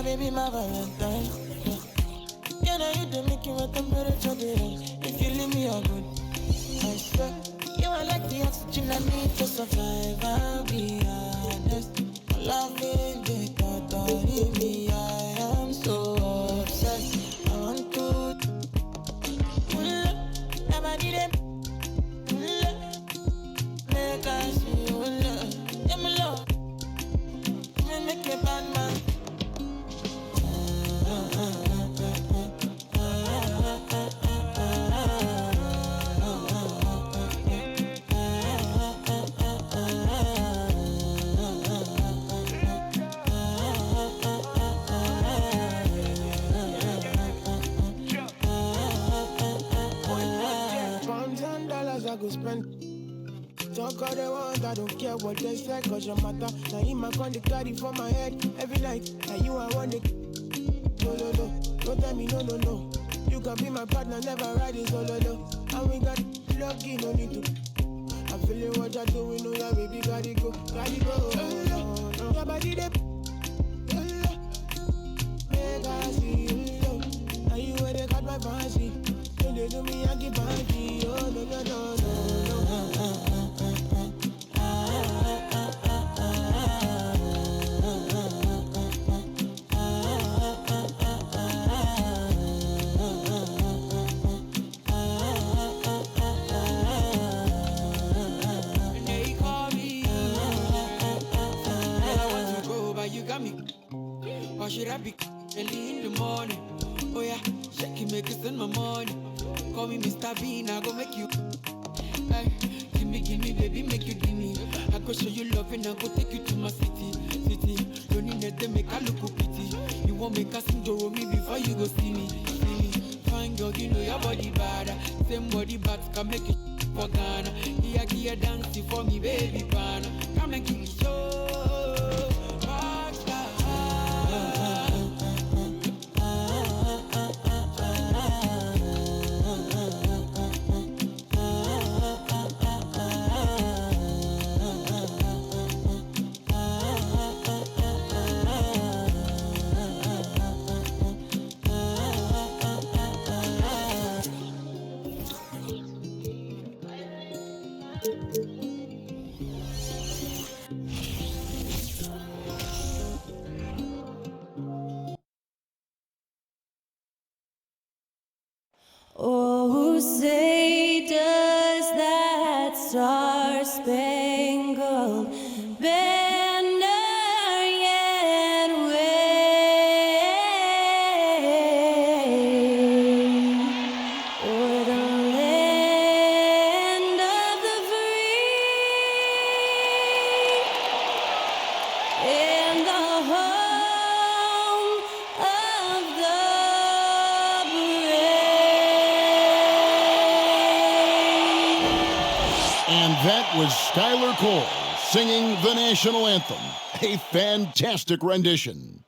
my baby, my Valentine. Can I hit the making with temperature there? If you leave me, you're good. I swear, you are like the oxygen I need to survive. I'll be honest. Loving the thought of me, I am so obsessed. I want to pull up, never need it. Pull up, make I see you love. Yeah, my love, you make me bad man. I go spend. Talk all they want, I don't care what they say, cause your matter. Now in my con, they carry for my head every night. Now you I want it. No, no, no, don't tell me no, no, no. You can be my partner, never riding solo, no. And we got lucky, no need to. I'm feeling what you're doing, oh yeah, baby, gotta go, gotta go. Oh, no. Your body, they make I see you, love. Now you where they got my fancy. When they do me, I give party. Oh, no, no, no, no. And they call me. Girl, I want to go, but you got me. Why should I be early in the morning? Oh yeah, shake it, make it spend my money. Call me Mr. Bean, I go make you. Hey, give me, baby, make you give me. I go show you love and I go take you to my city. Don't need to make a look pity. You won't make a sing to me before you go see me. Fine girl, you know your body bad. Same body bad can make it for Ghana. Here, dancing for me, baby, pana. Come and give me show. Oh, say does that star-spangled banner yet wave o'er the land of the free and the home of the And that was Skylar Cole singing the national anthem. A fantastic rendition.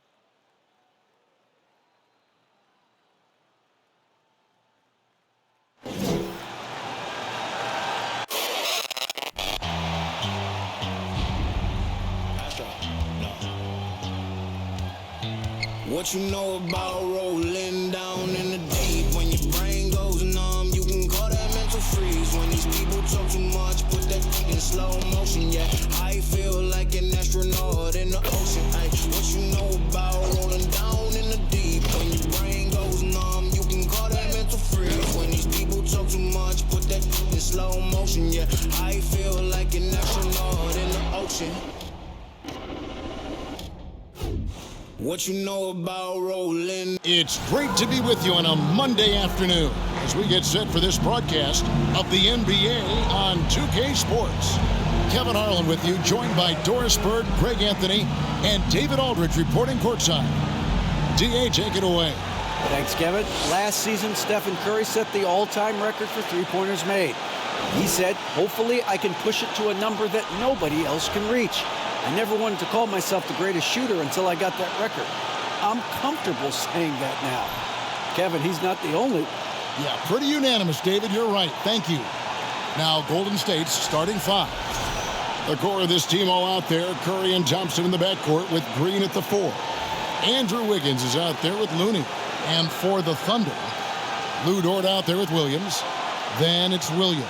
What you know about rolling down in the deep? When your brain goes numb, you can call that mental freeze. When these people talk too much, put that in slow motion. Yeah, I feel like an astronaut in the ocean. Ay, what you know about rolling down in the deep? When your brain goes numb, you can call that mental freeze. When these people talk too much, put that in slow motion. Yeah, I feel like an astronaut in the ocean. What you know about rolling? It's great to be with you on a Monday afternoon as we get set for this broadcast of the NBA on 2K Sports. Kevin Harlan with you, joined by Doris Bird, Greg Anthony, and David Aldridge reporting courtside. DA, take it away. Thanks, Kevin. Last season, Stephen Curry set the all-time record for three-pointers made. He said, hopefully I can push it to a number that nobody else can reach. I never wanted to call myself the greatest shooter until I got that record. I'm comfortable saying that now. Kevin, he's not the only. Yeah, pretty unanimous, David. You're right. Thank you. Now, Golden State's starting five. The core of this team all out there, Curry and Thompson in the backcourt with Green at the 4. Andrew Wiggins is out there with Looney. And for the Thunder, Lou Dort out there with Williams. Then it's Williams.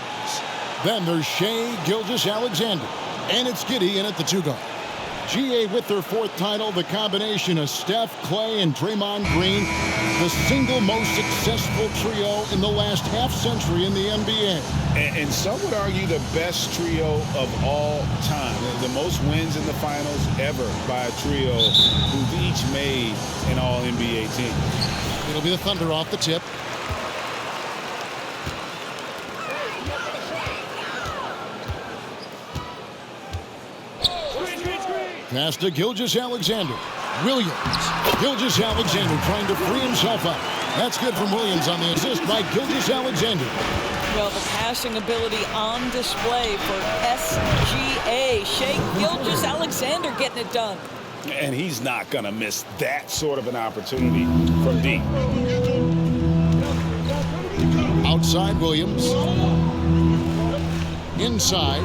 Then there's Shai Gilgeous-Alexander. And it's Giddey in at the 2 guard. GA with their 4th title, the combination of Steph, Clay, and Draymond Green, the single most successful trio in the last half-century in the NBA. And some would argue the best trio of all time. The most wins in the finals ever by a trio who've each made an All-NBA team. It'll be the Thunder off the tip. Pass to Gilgeous-Alexander. Williams. Gilgeous-Alexander trying to free himself up. That's good from Williams on the assist by Gilgeous-Alexander. Well, the passing ability on display for SGA. Shai Gilgeous-Alexander getting it done. And he's not going to miss that sort of an opportunity from deep. Outside Williams. Inside.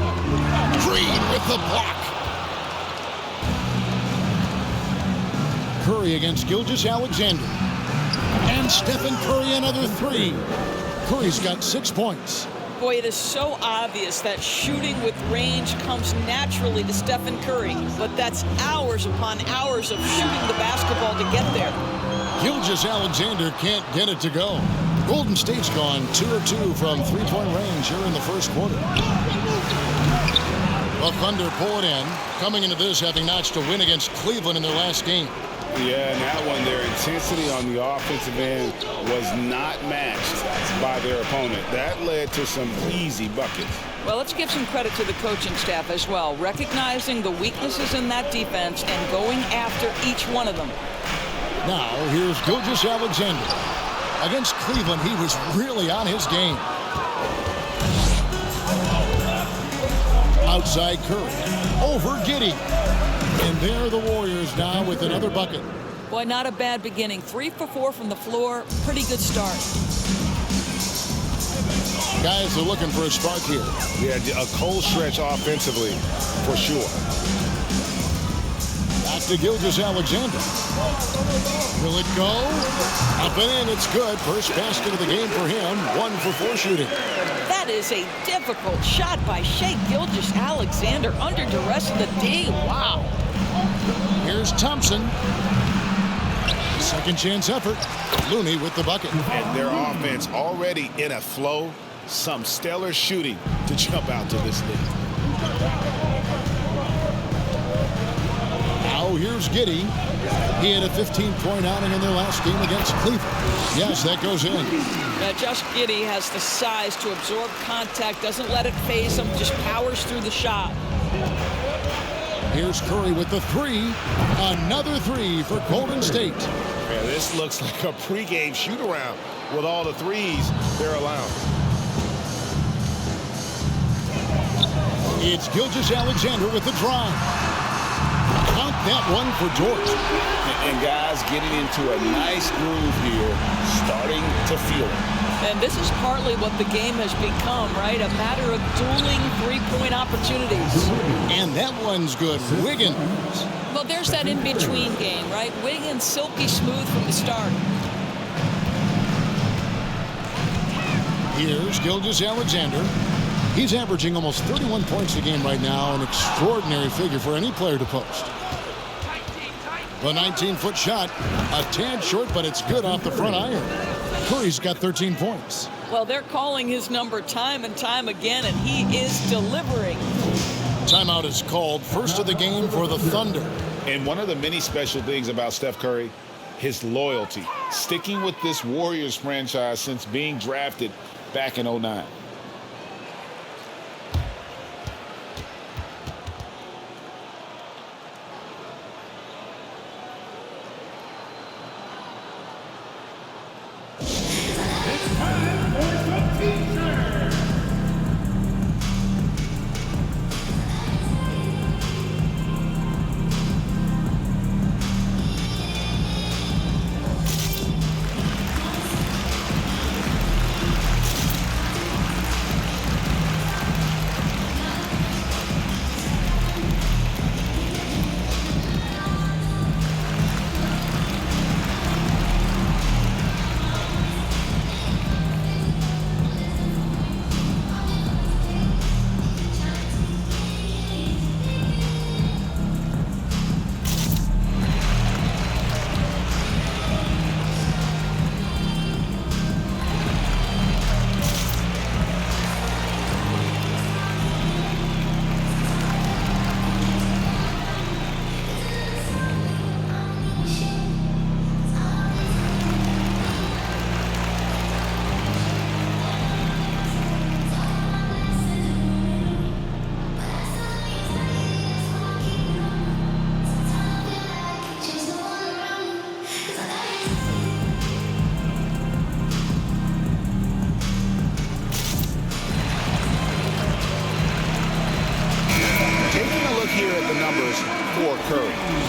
Green with the block. Curry against Gilgeous-Alexander. And Stephen Curry another 3. Curry's got 6 points. Boy, it is so obvious that shooting with range comes naturally to Stephen Curry, but that's hours upon hours of shooting the basketball to get there. Gilgeous-Alexander can't get it to go. Golden State's gone 2 of 2 from 3-point range here in the first quarter. The Thunder pull it in, coming into this having notched a win against Cleveland in their last game. Yeah, and that one, their intensity on the offensive end was not matched by their opponent. That led to some easy buckets. Well, let's give some credit to the coaching staff as well, recognizing the weaknesses in that defense and going after each one of them. Now, here's Gilgeous-Alexander. Against Cleveland, he was really on his game. Outside Curry. Over Giddey. And there the Warriors now with another bucket. Boy, not a bad beginning. 3 for 4 from the floor. Pretty good start. Guys are looking for a spark here. Yeah, a cold stretch offensively, for sure. Back to Gilgeous-Alexander. Will it go? Up and in, it's good. First basket of the game for him. 1 for 4 shooting. That is a difficult shot by Shai Gilgeous-Alexander under duress of the D. Wow. Here's Thompson. Second chance effort. Looney with the bucket. And their offense already in a flow. Some stellar shooting to jump out to this lead. Now here's Giddey. He had a 15-point outing in their last game against Cleveland. Yes, that goes in. Now, Josh Giddey has the size to absorb contact, doesn't let it phase him, just powers through the shot. Here's Curry with the 3. Another 3 for Golden State. Man, this looks like a pregame shoot-around with all the threes they're allowing. It's Gilgeous-Alexander with the drive. Count that one for Dort. And guys getting into a nice groove here, starting to feel it. And this is partly what the game has become, right? A matter of dueling three-point opportunities. And that one's good. Wiggins. Well, there's that in-between game, right? Wiggins silky smooth from the start. Here's Gilgeous-Alexander. He's averaging almost 31 points a game right now, an extraordinary figure for any player to post. The 19-foot shot, a tad short, but it's good off the front iron. Curry's got 13 points. Well, they're calling his number time and time again, and he is delivering. Timeout is called. First of the game for the Thunder. And one of the many special things about Steph Curry, his loyalty. Sticking with this Warriors franchise since being drafted back in '09.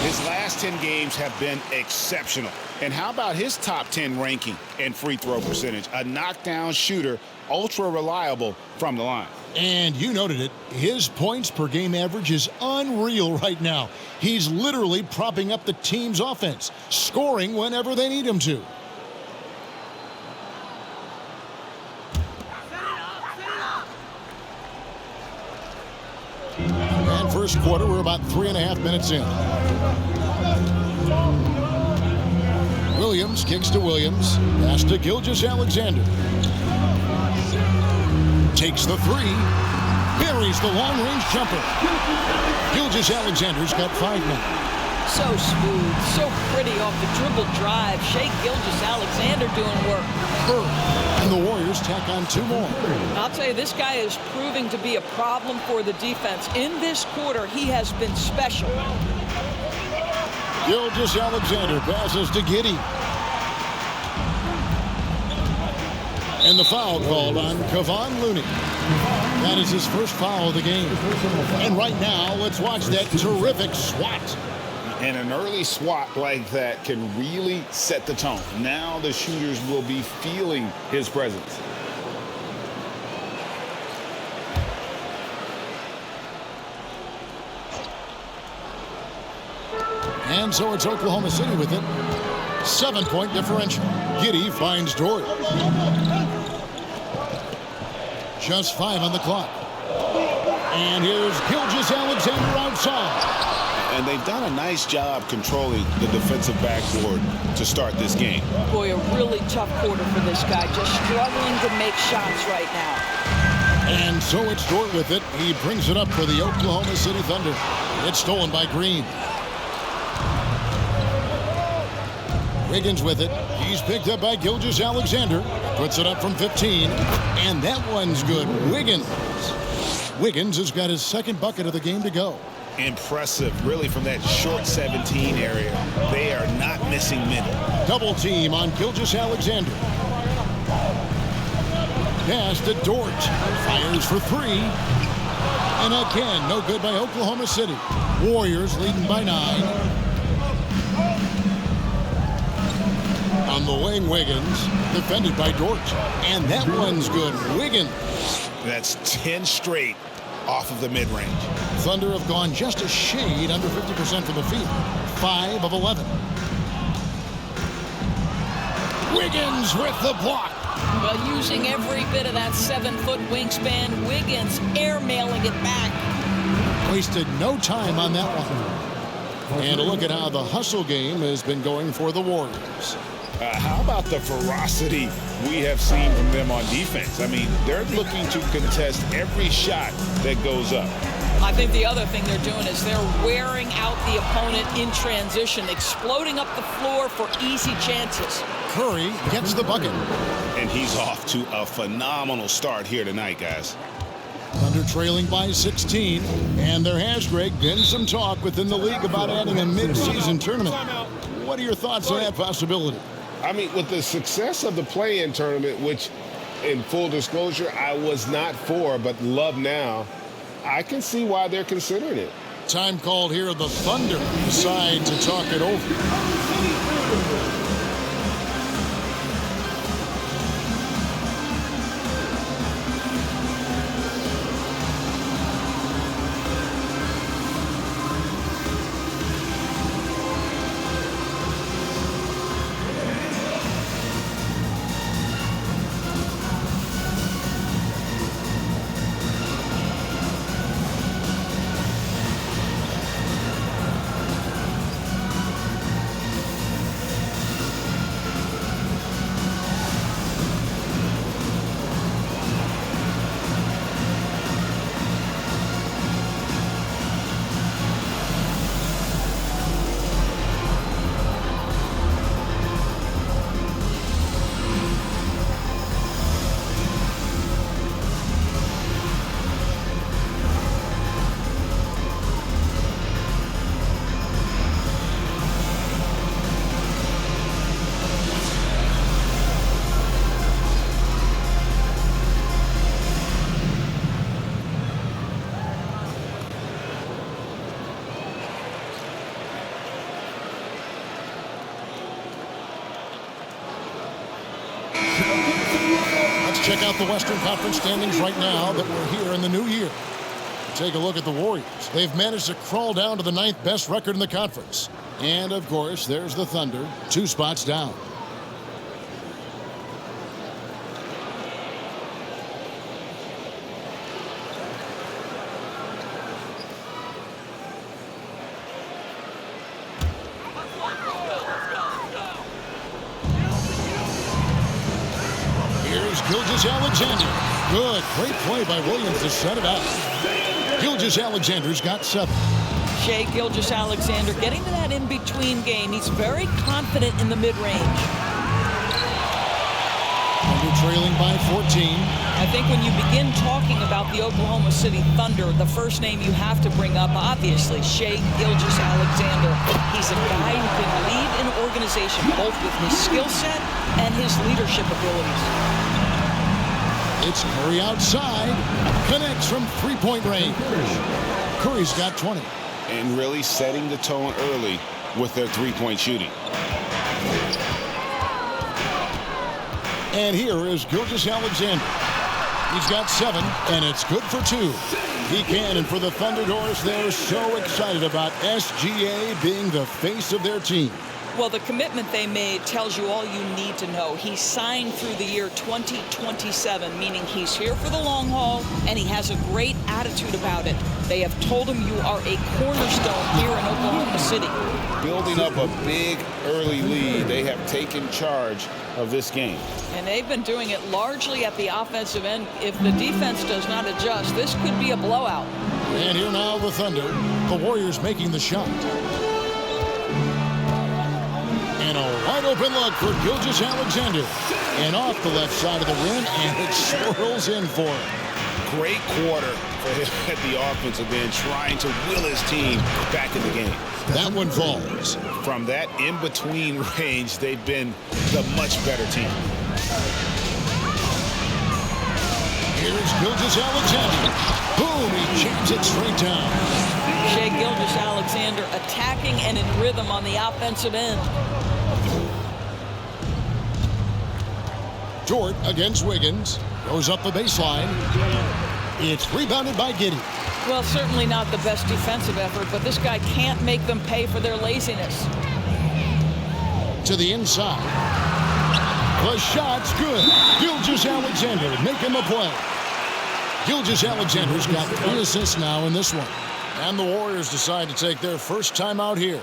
His last 10 games have been exceptional. And how about his top 10 ranking and free throw percentage? A knockdown shooter, ultra reliable from the line. And you noted it, his points per game average is unreal right now. He's literally propping up the team's offense, scoring whenever they need him to. And first quarter, we're about 3.5 minutes in. Williams kicks to Williams. Pass to Gilgeous-Alexander. Takes the three. Buries the long-range jumper. Gilgeous-Alexander's got 5 now. So smooth, so pretty off the dribble drive. Shai Gilgeous-Alexander doing work. And the Warriors tack on 2 more. I'll tell you, this guy is proving to be a problem for the defense. In this quarter, he has been special. Gilgeous-Alexander passes to Giddey. And the foul called on Kevon Looney. That is his first foul of the game. And right now, let's watch that terrific swat. And an early swat like that can really set the tone. Now the shooters will be feeling his presence. And so it's Oklahoma City with it. 7-point differential. Giddey finds Dort. Just 5 on the clock. And here's Gilgeous-Alexander outside. And they've done a nice job controlling the defensive backboard to start this game. Boy, a really tough quarter for this guy. Just struggling to make shots right now. And so it's Dort with it. He brings it up for the Oklahoma City Thunder. It's stolen by Green. Wiggins with it. He's picked up by Gilgeous-Alexander. Puts it up from 15. And that one's good. Wiggins has got his second bucket of the game to go. Impressive, really, from that short 17 area. They are not missing middle. Double team on Gilgeous-Alexander. Pass to Dort. Fires for 3. And again, no good by Oklahoma City. Warriors leading by 9. On the wing, Wiggins. Defended by Dort. And that one's good. Wiggins. That's 10 straight off of the mid-range. Thunder have gone just a shade under 50% from the field. 5 of 11. Wiggins with the block. Well, using every bit of that 7-foot wingspan, Wiggins airmailing it back. Wasted no time on that one. And a look at how the hustle game has been going for the Warriors. How about the ferocity we have seen from them on defense? I mean, they're looking to contest every shot that goes up. I think the other thing they're doing is they're wearing out the opponent in transition, exploding up the floor for easy chances. Curry gets the bucket. And he's off to a phenomenal start here tonight, guys. Thunder trailing by 16. And there has, Greg, been some talk within the league about adding a mid-season tournament. What are your thoughts on that possibility? I mean, with the success of the play-in tournament, which, in full disclosure, I was not for, but love now, I can see why they're considering it. Time called here. The Thunder decide to talk it over. Check out the Western Conference standings right now that we're here in the new year. Take a look at the Warriors. They've managed to crawl down to the 9th best record in the conference. And, of course, there's the Thunder, 2 spots down. Here's Gilgeous-Alexander. Good. Great play by Williams to set it up. Gilgeous-Alexander's got 7. Shai Gilgeous-Alexander getting to that in-between game. He's very confident in the mid-range. Thunder trailing by 14. I think when you begin talking about the Oklahoma City Thunder, the first name you have to bring up, obviously, Shai Gilgeous-Alexander. He's a guy who can lead an organization both with his skill set and his leadership abilities. It's Curry outside. Connects from three-point range. Curry's got 20. And really setting the tone early with their three-point shooting. And here is Gilgeous-Alexander. He's got 7, and it's good for 2. He can, and for the Thunder Doors, they're so excited about SGA being the face of their team. Well, the commitment they made tells you all you need to know. He signed through the year 2027, meaning he's here for the long haul, and he has a great attitude about it. They have told him you are a cornerstone here in Oklahoma City. Building up a big early lead, they have taken charge of this game. And they've been doing it largely at the offensive end. If the defense does not adjust, this could be a blowout. And here now the Thunder. The Warriors making the shot. And a wide open look for Gilgeous-Alexander. And off the left side of the rim, and it swirls in for him. Great quarter for him at the offensive end, trying to will his team back in the game. That one falls. From that in-between range, they've been the much better team. Here's Gilgeous-Alexander. Boom, he jams it straight down. Shai Gilgeous-Alexander attacking and in rhythm on the offensive end. Dort against Wiggins. Goes up the baseline. It's rebounded by Giddey. Well, certainly not the best defensive effort, but this guy can't make them pay for their laziness. To the inside. The shot's good. Gilgeous-Alexander making the play. Gilgeous-Alexander's got 3 assists now in this one. And the Warriors decide to take their first time out here.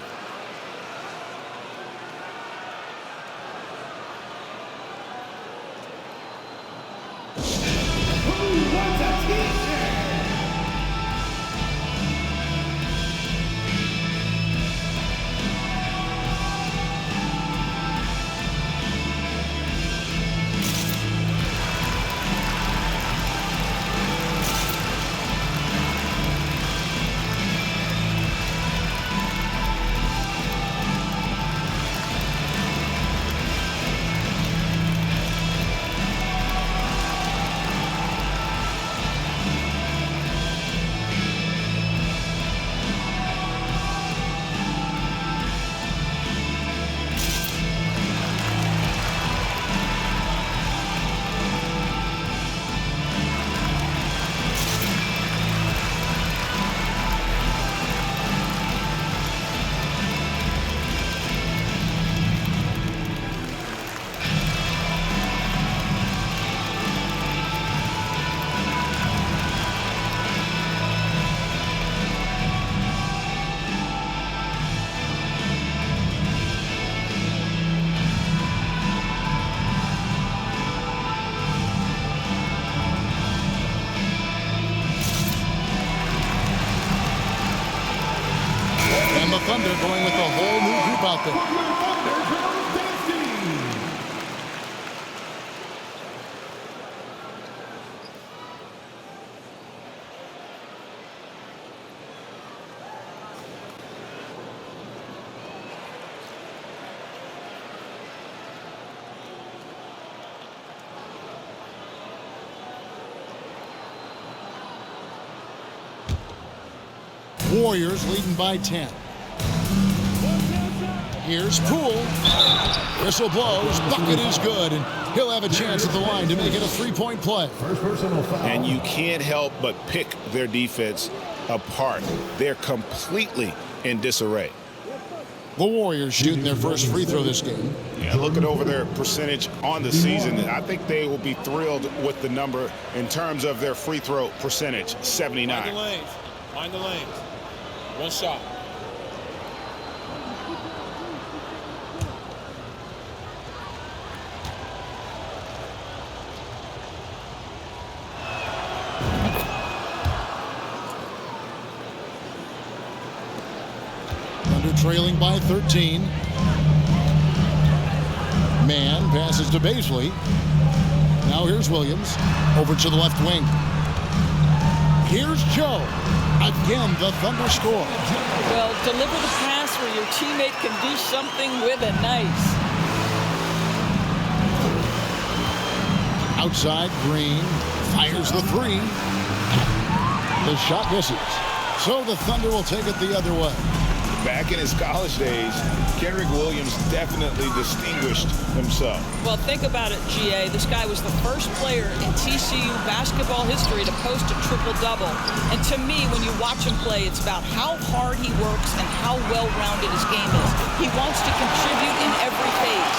And the Thunder going with a whole new group out there. Warriors leading by 10. Here's Poole. Whistle blows. Bucket is good, and he'll have a chance at the line to make it a three-point play. And you can't help but pick their defense apart. They're completely in disarray. The Warriors shooting their first free throw this game. Yeah, looking over their percentage on the season, I think they will be thrilled with the number in terms of their free throw percentage, 79. Find the lanes. Find the lanes. One shot. Trailing by 13. Man passes to Baisley. Now here's Williams over to the left wing. Here's Joe. Again, the Thunder score. Well, deliver the pass where your teammate can do something with it. Nice. Outside, Green fires the three. The shot misses. So the Thunder will take it the other way. Back in his college days, Kenrich Williams definitely distinguished himself. Well, think about it, GA. This guy was the first player in TCU basketball history to post a triple-double. And to me, when you watch him play, it's about how hard he works and how well-rounded his game is. He wants to contribute in every phase.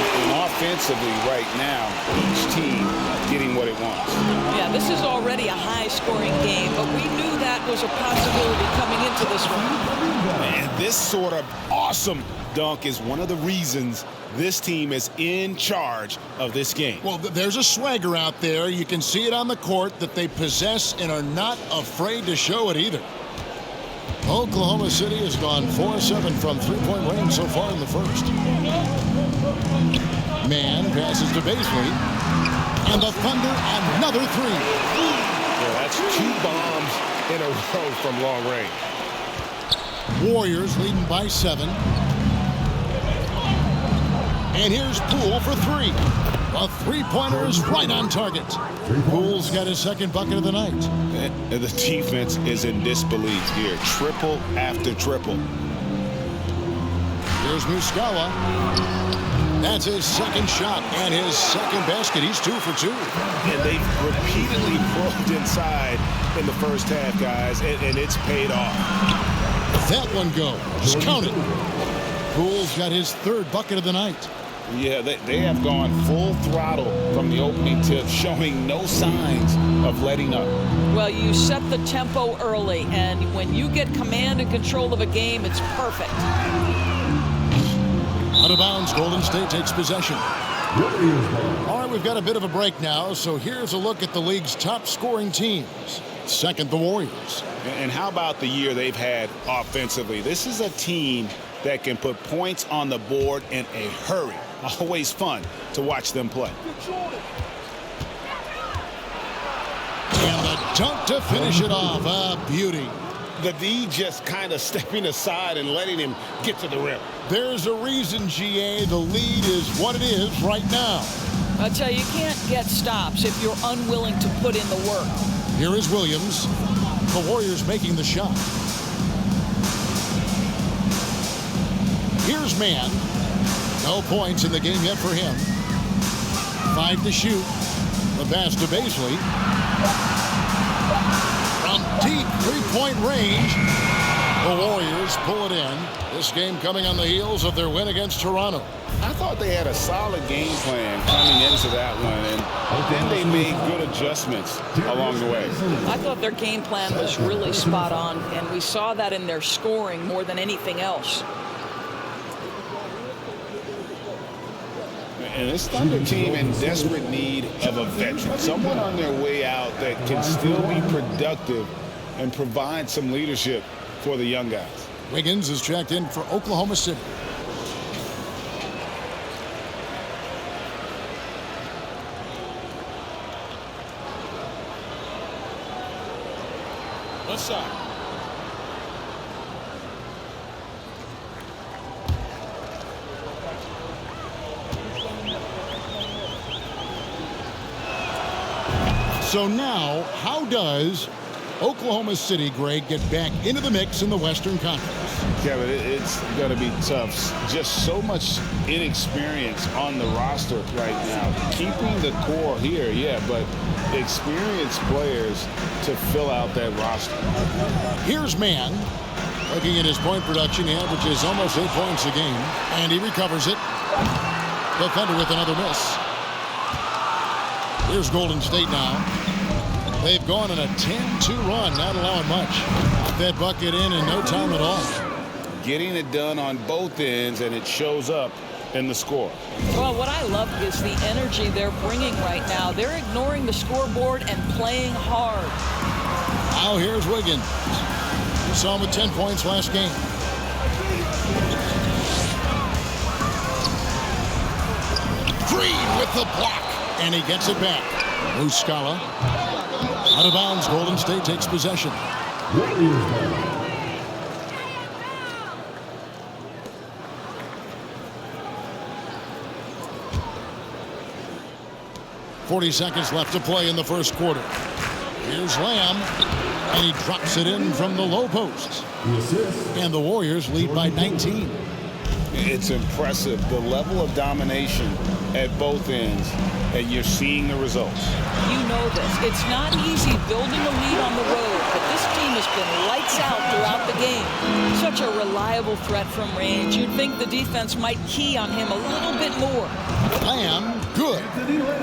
And offensively right now, each team getting what it wants. Yeah, this is already a high-scoring game, but we knew that was a possibility coming into this one. And this sort of awesome dunk is one of the reasons this team is in charge of this game. Well, there's a swagger out there. You can see it on the court that they possess and are not afraid to show it either. Oklahoma City has gone 4-7 from three-point range so far in the first. Man passes to Baisley. And the Thunder, another three. Yeah, that's 2 bombs in a row from long range. Warriors leading by 7. And here's Poole for 3. A three-pointer is right on target. Poole's got his second bucket of the night. And the defense is in disbelief here. Triple after triple. Here's Muscala. That's his second shot and his second basket. He's 2 for 2. And they repeatedly probed inside in the first half, guys, and it's paid off. That one goes. Count it. Poole's got his third bucket of the night. Yeah, they have gone full throttle from the opening tip, showing no signs of letting up. Well, you set the tempo early, and when you get command and control of a game, it's perfect. Out of bounds, Golden State takes possession. All right, we've got a bit of a break now, so here's a look at the league's top scoring teams. Second, the Warriors. And how about the year they've had offensively? This is a team that can put points on the board in a hurry. Always fun to watch them play. And the dunk to finish it off. A beauty. The D just kind of stepping aside and letting him get to the rim. There's a reason, GA, the lead is what it is right now. I tell you, you can't get stops if you're unwilling to put in the work. Here is Williams. The Warriors making the shot. Here's Man. No points in the game yet for him. 5 to shoot. The pass to Baisley. From deep three-point range, the Warriors pull it in. This game coming on the heels of their win against Toronto. I thought they had a solid game plan coming into that one, and then they made good adjustments along the way. I thought their game plan was really spot on, and we saw that in their scoring more than anything else. And this Thunder team in desperate need of a veteran, someone on their way out that can still be productive and provide some leadership for the young guys. Wiggins is checked in for Oklahoma City. One shot. So now, how does Oklahoma City, Greg, get back into the mix in the Western Conference? Kevin, it's going to be tough. Just so much inexperience on the roster right now. Keeping the core here, yeah, but experienced players to fill out that roster. Here's Mann. Looking at his point production, he averages almost 8 points a game, and he recovers it. Defender with another miss. Here's Golden State now. They've gone on a 10-2 run, not allowing much. Got that bucket in no time at all. Getting it done on both ends, and it shows up in the score. Well, what I love is the energy they're bringing right now. They're ignoring the scoreboard and playing hard. Now here's Wiggins. We saw him with 10 points last game. Green with the block, and he gets it back. Muscala. Out of bounds, Golden State takes possession. 40 seconds left to play in the first quarter. Here's Lamb, and he drops it in from the low post. And the Warriors lead by 19. It's impressive, the level of domination at both ends, and you're seeing the results. You know this. It's not easy building a lead on the road, but this team has been lights out throughout the game. Such a reliable threat from range. You'd think the defense might key on him a little bit more. Lamb, good.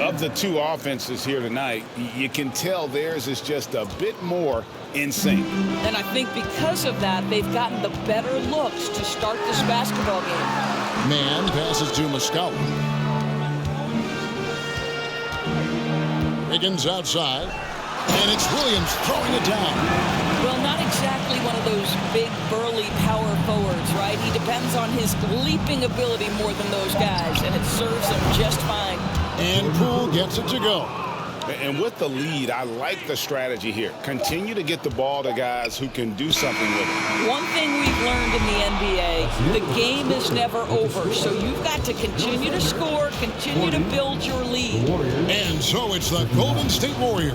Of the two offenses here tonight, you can tell theirs is just a bit more in sync. And I think because of that, they've gotten the better looks to start this basketball game. Man passes to Muscala. Wiggins outside, and it's Williams throwing it down. Well, not exactly one of those big, burly power forwards, right? He depends on his leaping ability more than those guys, and it serves him just fine. And Poole gets it to go. And with the lead, I like the strategy here. Continue to get the ball to guys who can do something with it. One thing we've learned in the NBA, the game is never over. So you've got to continue to score, continue to build your lead. And so it's the Golden State Warriors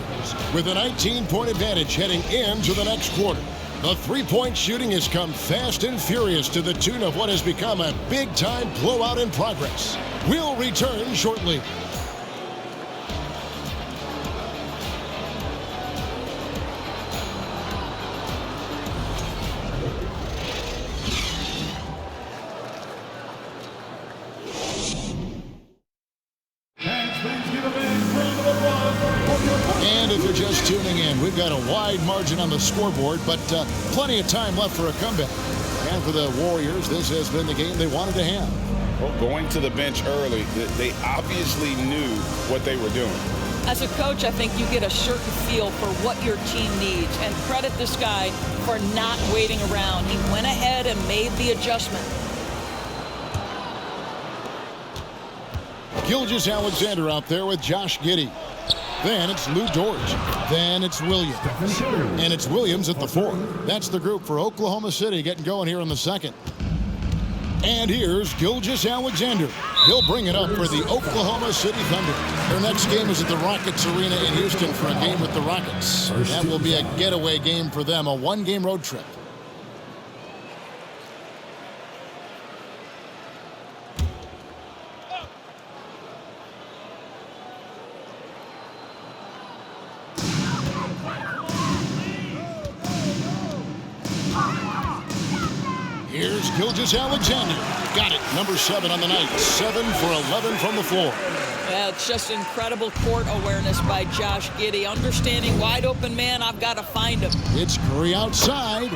with a 19-point advantage heading into the next quarter. The three-point shooting has come fast and furious to the tune of what has become a big-time blowout in progress. We'll return shortly. And if you're just tuning in, we've got a wide margin on the scoreboard, but plenty of time left for a comeback. And for the Warriors, this has been the game they wanted to have. Well, going to the bench early, they obviously knew what they were doing. As a coach, I think you get a certain feel for what your team needs, and credit this guy for not waiting around. He went ahead and made the adjustment. Gilgeous-Alexander out there with Josh Giddey. Then it's Lou Dort. Then it's Williams. And it's Williams at the 4. That's the group for Oklahoma City getting going here in the second. And here's Gilgeous-Alexander. He'll bring it up for the Oklahoma City Thunder. Their next game is at the Rockets Arena in Houston for a game with the Rockets. That will be a getaway game for them, a one-game road trip. Here's Gilgeous-Alexander. Got it. Number 7 on the night. 7 for 11 from the floor. Yeah, it's just incredible court awareness by Josh Giddey. Understanding wide open man, I've got to find him. It's Curry outside.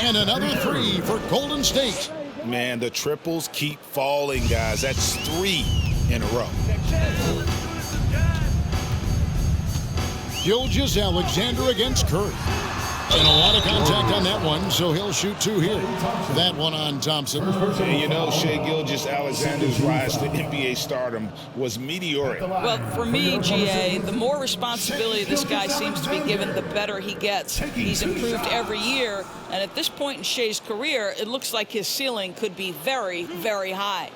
And another 3 for Golden State. Man, the triples keep falling, guys. That's 3 in a row. Gilgeous-Alexander against Curry. And a lot of contact on that one, so he'll shoot 2 here. That one on Thompson. And you know, Shai Gilgeous-Alexander's rise to NBA stardom was meteoric. Well, for me, GA, the more responsibility this guy seems to be given, the better he gets. He's improved every year, and at this point in Shai's career, it looks like his ceiling could be very, very high.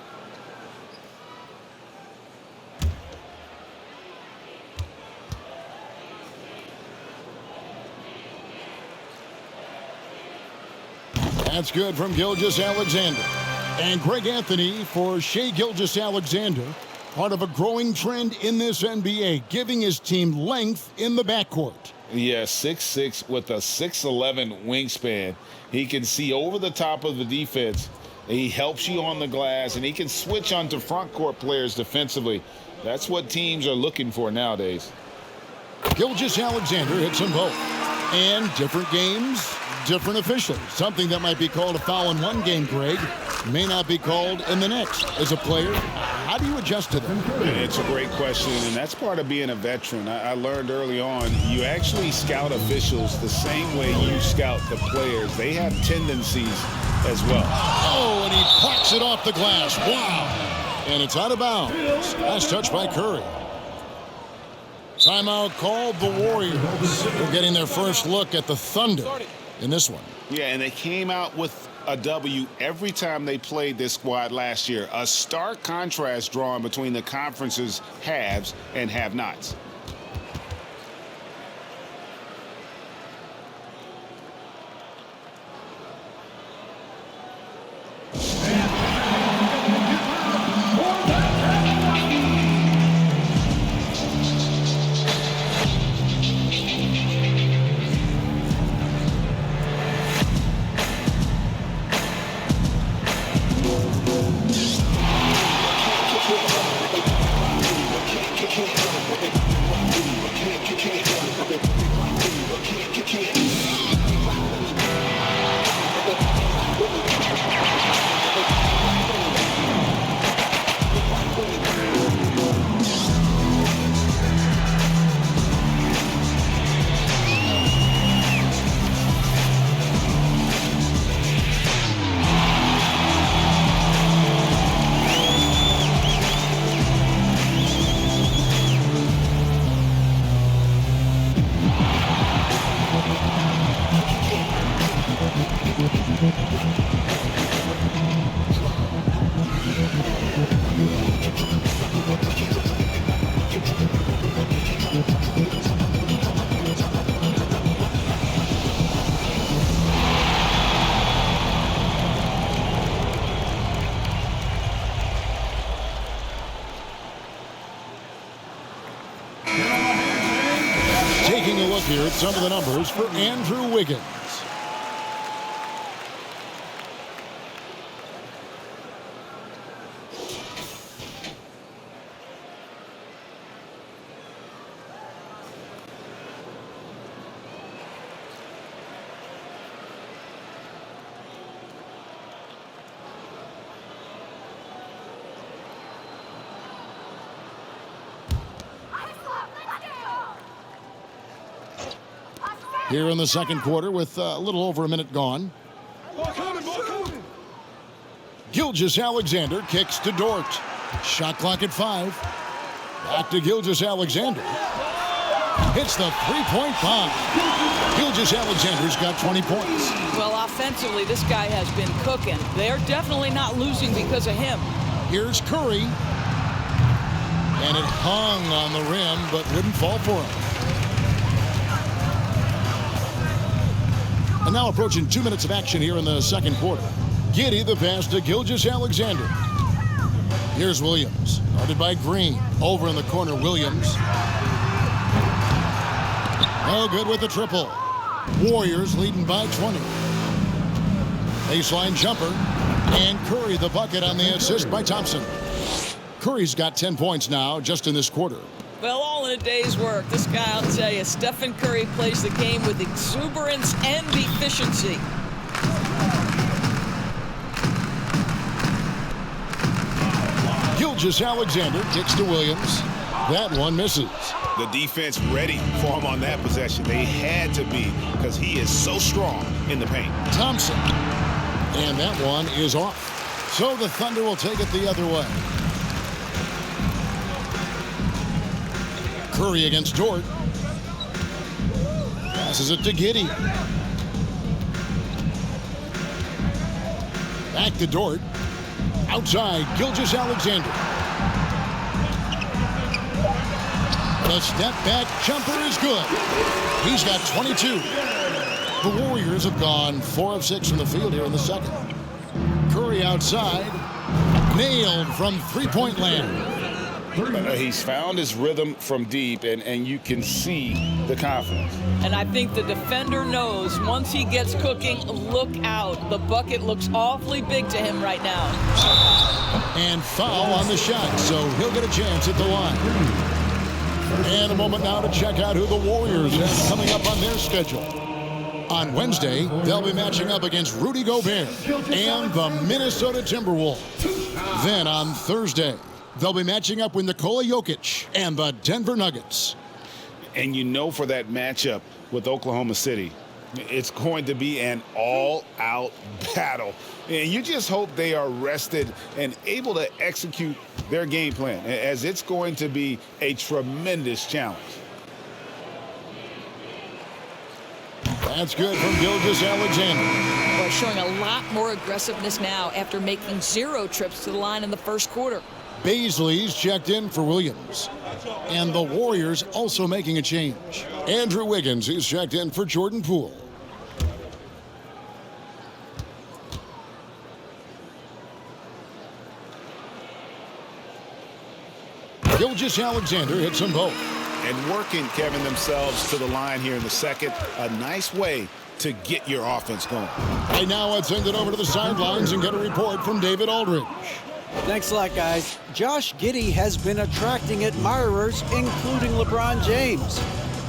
That's good from Gilgeous-Alexander. And Greg Anthony for Shai Gilgeous-Alexander, part of a growing trend in this NBA, giving his team length in the backcourt. Yeah, 6'6" with a 6'11" wingspan. He can see over the top of the defense. He helps you on the glass, and he can switch onto front court players defensively. That's what teams are looking for nowadays. Gilgeous-Alexander hits them both. And different games, different officials. Something that might be called a foul in one game, Greg, may not be called in the next. As a player, how do you adjust to them? It's a great question, and that's part of being a veteran. I learned early on, you actually scout officials the same way you scout the players. They have tendencies as well. Oh, and he pops it off the glass. Wow. And it's out of bounds. Last touch by Curry. Timeout called the Warriors. They're getting their first look at the Thunder in this one. Yeah, and they came out with a W every time they played this squad last year. A stark contrast drawn between the conference's haves and have-nots. Taking a look here at some of the numbers for Andrew Wiggins. Here in the second quarter with a little over a minute gone. Gilgeous-Alexander kicks to Dort. Shot clock at 5. Back to Gilgeous-Alexander. Hits the three-point bomb. Gilgeous-Alexander's got 20 points. Well, offensively, this guy has been cooking. They're definitely not losing because of him. Here's Curry. And it hung on the rim, but wouldn't fall for him. And now approaching 2 minutes of action here in the second quarter. Giddey the pass to Gilgeous-Alexander. Here's Williams. Guarded by Green. Over in the corner, Williams. Oh, good with the triple. Warriors leading by 20. Baseline jumper. And Curry the bucket on the assist by Thompson. Curry's got 10 points now just in this quarter. Well, all in a day's work. This guy, I'll tell you, Stephen Curry plays the game with exuberance and efficiency. Gilgeous-Alexander kicks to Williams. That one misses. The defense ready for him on that possession. They had to be because he is so strong in the paint. Thompson. And that one is off. So the Thunder will take it the other way. Curry against Dort. Passes it to Giddey. Back to Dort. Outside, Gilgeous-Alexander. The step back jumper is good. He's got 22. The Warriors have gone 4 of 6 from the field here in the second. Curry outside. Nailed from three-point land. He's found his rhythm from deep, and you can see the confidence. And I think the defender knows once he gets cooking, look out. The bucket looks awfully big to him right now. And foul on the shot, so he'll get a chance at the line. And a moment now to check out who the Warriors have coming up on their schedule. On Wednesday, they'll be matching up against Rudy Gobert and the Minnesota Timberwolves. Then on Thursday, they'll be matching up with Nikola Jokic and the Denver Nuggets. And you know, for that matchup with Oklahoma City, it's going to be an all-out battle. And you just hope they are rested and able to execute their game plan, as it's going to be a tremendous challenge. That's good from Gilgeous-Alexander. Well, showing a lot more aggressiveness now after making 0 trips to the line in the first quarter. Baisley's checked in for Williams. And the Warriors also making a change. Andrew Wiggins is checked in for Jordan Poole. Gilgeous-Alexander hits them both. And working, Kevin, themselves to the line here in the second. A nice way to get your offense going. Right now, let's send it over to the sidelines and get a report from David Aldridge. Thanks a lot, guys. Josh Giddey has been attracting admirers, including LeBron James.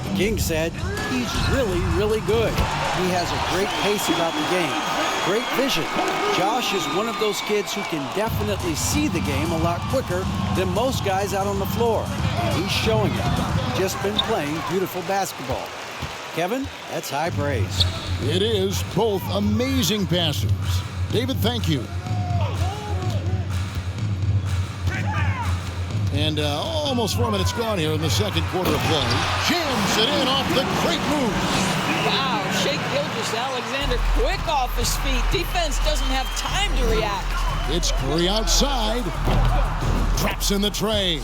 The King said he's really, really good. He has a great pace about the game, great vision. Josh is one of those kids who can definitely see the game a lot quicker than most guys out on the floor. And he's showing it. Just been playing beautiful basketball. Kevin, that's high praise. It is. Both amazing passers. David, thank you. And almost 4 minutes gone here in the second quarter of play. Jams it in off the great move. Wow, Shai Gilgeous-Alexander quick off his feet. Defense doesn't have time to react. It's Curry outside. Traps in the tray.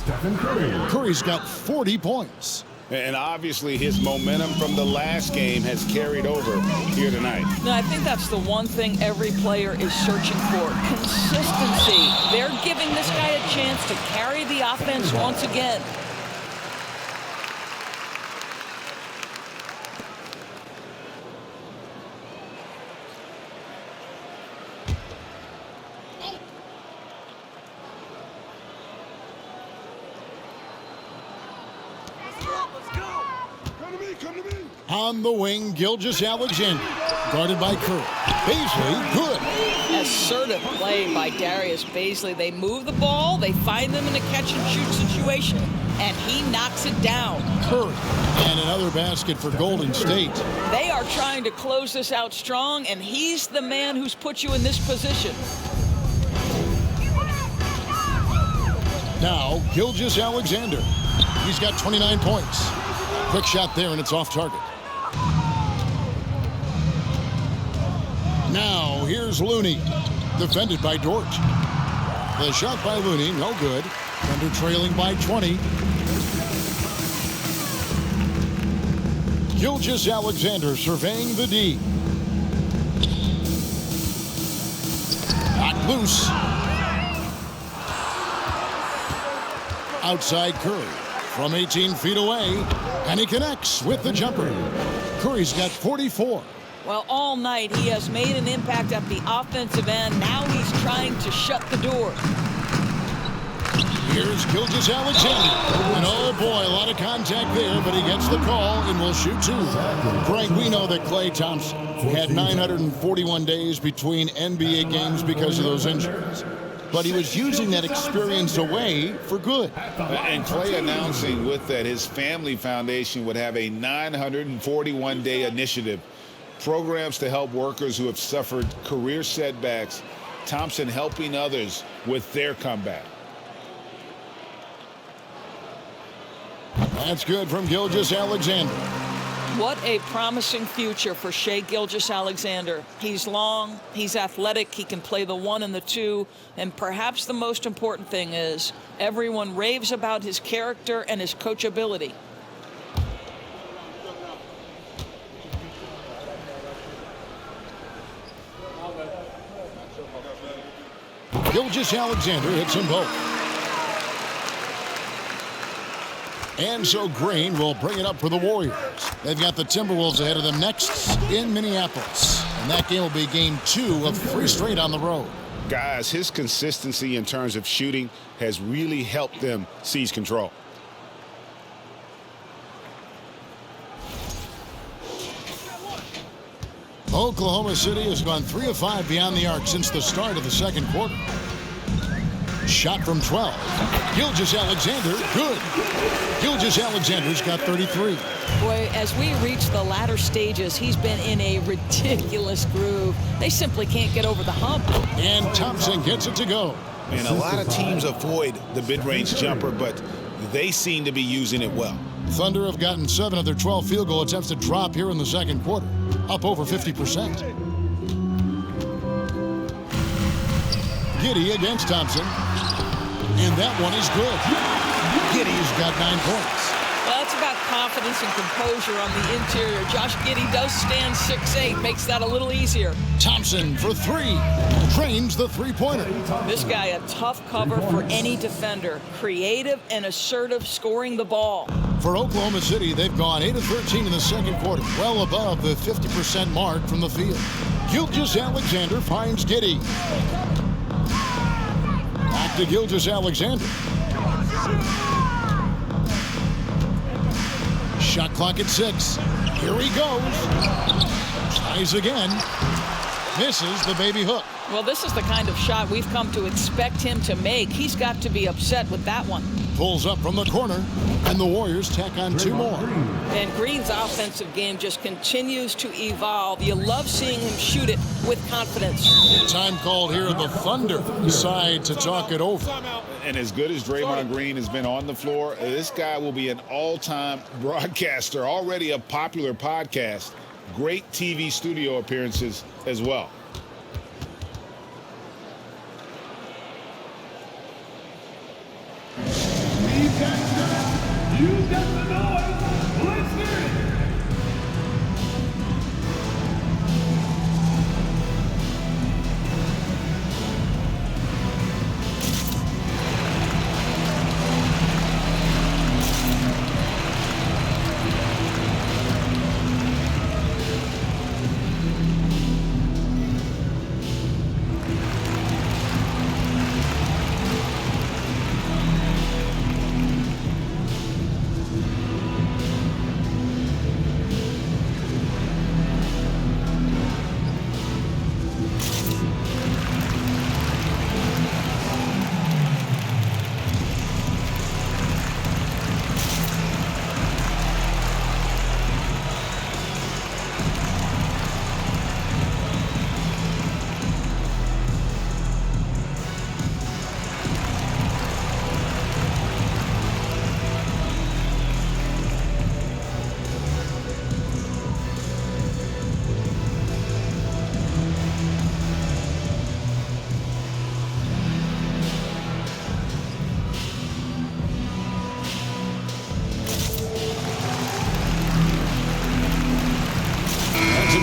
Curry's got 40 points. And obviously his momentum from the last game has carried over here tonight. No, I think that's the one thing every player is searching for. Consistency. They're giving this guy a chance to carry the offense once again. On the wing, Gilgeous-Alexander, guarded by Curry. Baisley, good. Assertive play by Darius Baisley. They move the ball, they find them in a catch-and-shoot situation, and he knocks it down. Curry, and another basket for Golden State. They are trying to close this out strong, and he's the man who's put you in this position. Now, Gilgeous-Alexander. He's got 29 points. Quick shot there, and it's off target. Now, here's Looney, defended by Dort. The shot by Looney, no good. Thunder trailing by 20. Gilgeous-Alexander surveying the D. Not loose. Outside Curry from 18 feet away, and he connects with the jumper. Curry's got 44. Well, all night he has made an impact at the offensive end. Now he's trying to shut the door. Here's Gilgeous-Alexander. And oh boy, a lot of contact there, but he gets the call and will shoot 2. Frank, we know that Klay Thompson had 941 days between NBA games because of those injuries. But he was using that experience away for good. And Klay announcing with that his family foundation would have a 941-day initiative. Programs to help workers who have suffered career setbacks. Thompson helping others with their comeback. That's good from Gilgeous-Alexander. What a promising future for Shai Gilgeous-Alexander. He's long, he's athletic, he can play the 1 and the 2, and perhaps the most important thing is everyone raves about his character and his coachability. Gilgeous-Alexander hits them both. And so Green will bring it up for the Warriors. They've got the Timberwolves ahead of them next in Minneapolis. And that game will be game 2 of 3 straight on the road. Guys, his consistency in terms of shooting has really helped them seize control. Oklahoma City has gone 3 of 5 beyond the arc since the start of the second quarter. Shot from 12. Gilgeous-Alexander, good. Gilgeous-Alexander's got 33. Boy, as we reach the latter stages, he's been in a ridiculous groove. They simply can't get over the hump. And Thompson gets it to go. And a lot of teams avoid the mid-range jumper, but they seem to be using it well. Thunder have gotten 7 of their 12 field goal attempts to drop here in the second quarter, up over 50%. Giddey against Thompson. And that one is good. Giddey's got 9 points. Well, it's about confidence and composure on the interior. Josh Giddey does stand 6'8", makes that a little easier. Thompson for 3. Drains the three-pointer. This guy, a tough cover for any defender. Creative and assertive scoring the ball. For Oklahoma City, they've gone 8 of 13 in the second quarter, well above the 50% mark from the field. Gilgeous-Alexander finds Giddey. Back to Gilgeous-Alexander. Shot clock at 6. Here he goes. Tries again. Misses the baby hook. Well, this is the kind of shot we've come to expect him to make. He's got to be upset with that one. Pulls up from the corner, and the Warriors tack on 2 more. And Green's offensive game just continues to evolve. You love seeing him shoot it with confidence. Time called here. The Thunder decide to talk it over. And as good as Draymond Green has been on the floor, this guy will be an all-time broadcaster, already a popular podcast. Great TV studio appearances as well. You got the noise. Let's hear it.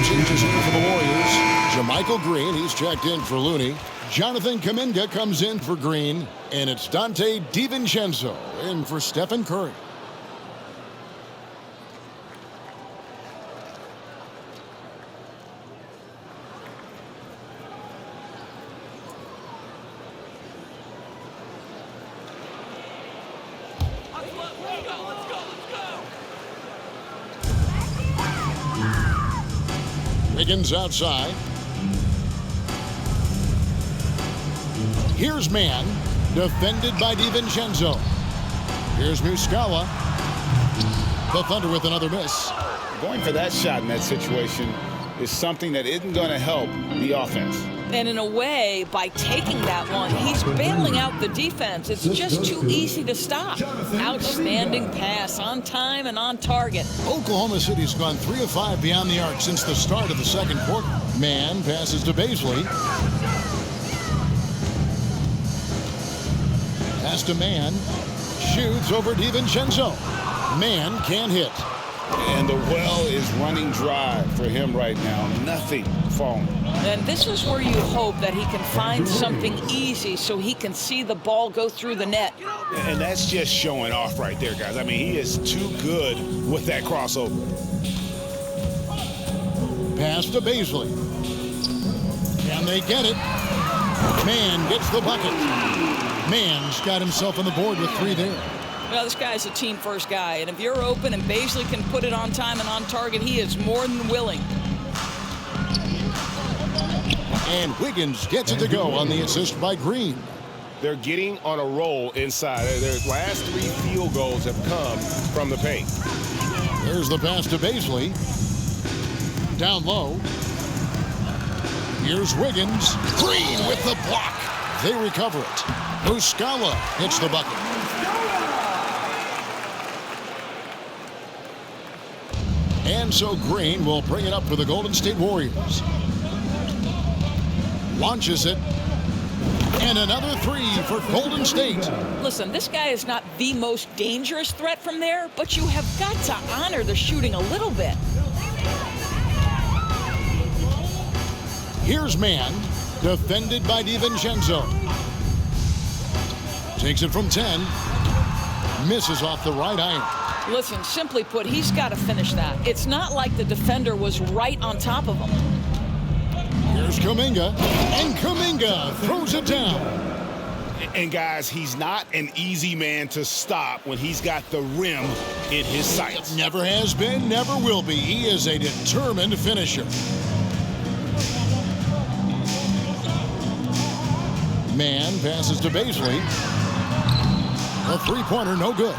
Changes here for the Warriors. Michael Green, he's checked in for Looney. Jonathan Kuminga comes in for Green. And it's Dante DiVincenzo in for Stephen Curry. Wiggins outside. Here's Mann, defended by DiVincenzo. Here's Muscala. The Thunder with another miss. Going for that shot in that situation is something that isn't going to help the offense. And in a way, by taking that one, he's bailing out the defense. It's just too easy to stop. Outstanding pass, on time and on target. Oklahoma City's gone 3 of 5 beyond the arc since the start of the second quarter. Mann passes to Baisley. Pass to Mann. Shoots over DiVincenzo. Mann can't hit. And the well is running dry for him right now. Nothing falling. And this is where you hope that he can find something easy so he can see the ball go through the net. And that's just showing off right there, guys. I mean, he is too good with that crossover. Pass to Baisley. And they get it. Mann gets the bucket. Mann's got himself on the board with 3 there. Well, this guy's a team-first guy, and if you're open and Baisley can put it on time and on target, he is more than willing. And Wiggins gets it to go on the assist by Green. They're getting on a roll inside. Their last 3 field goals have come from the paint. There's the pass to Baisley. Down low. Here's Wiggins. Green with the block. They recover it. Muscala hits the bucket. And so Green will bring it up for the Golden State Warriors. Launches it. And another 3 for Golden State. Listen, this guy is not the most dangerous threat from there, but you have got to honor the shooting a little bit. Here's Mann, defended by DiVincenzo. Takes it from 10. Misses off the right iron. Listen, simply put, he's got to finish that. It's not like the defender was right on top of him. Here's Kuminga, and Kuminga throws it down. And guys, he's not an easy man to stop when he's got the rim in his sights. Never has been, never will be. He is a determined finisher. Mann passes to Baisley. A 3-pointer, no good.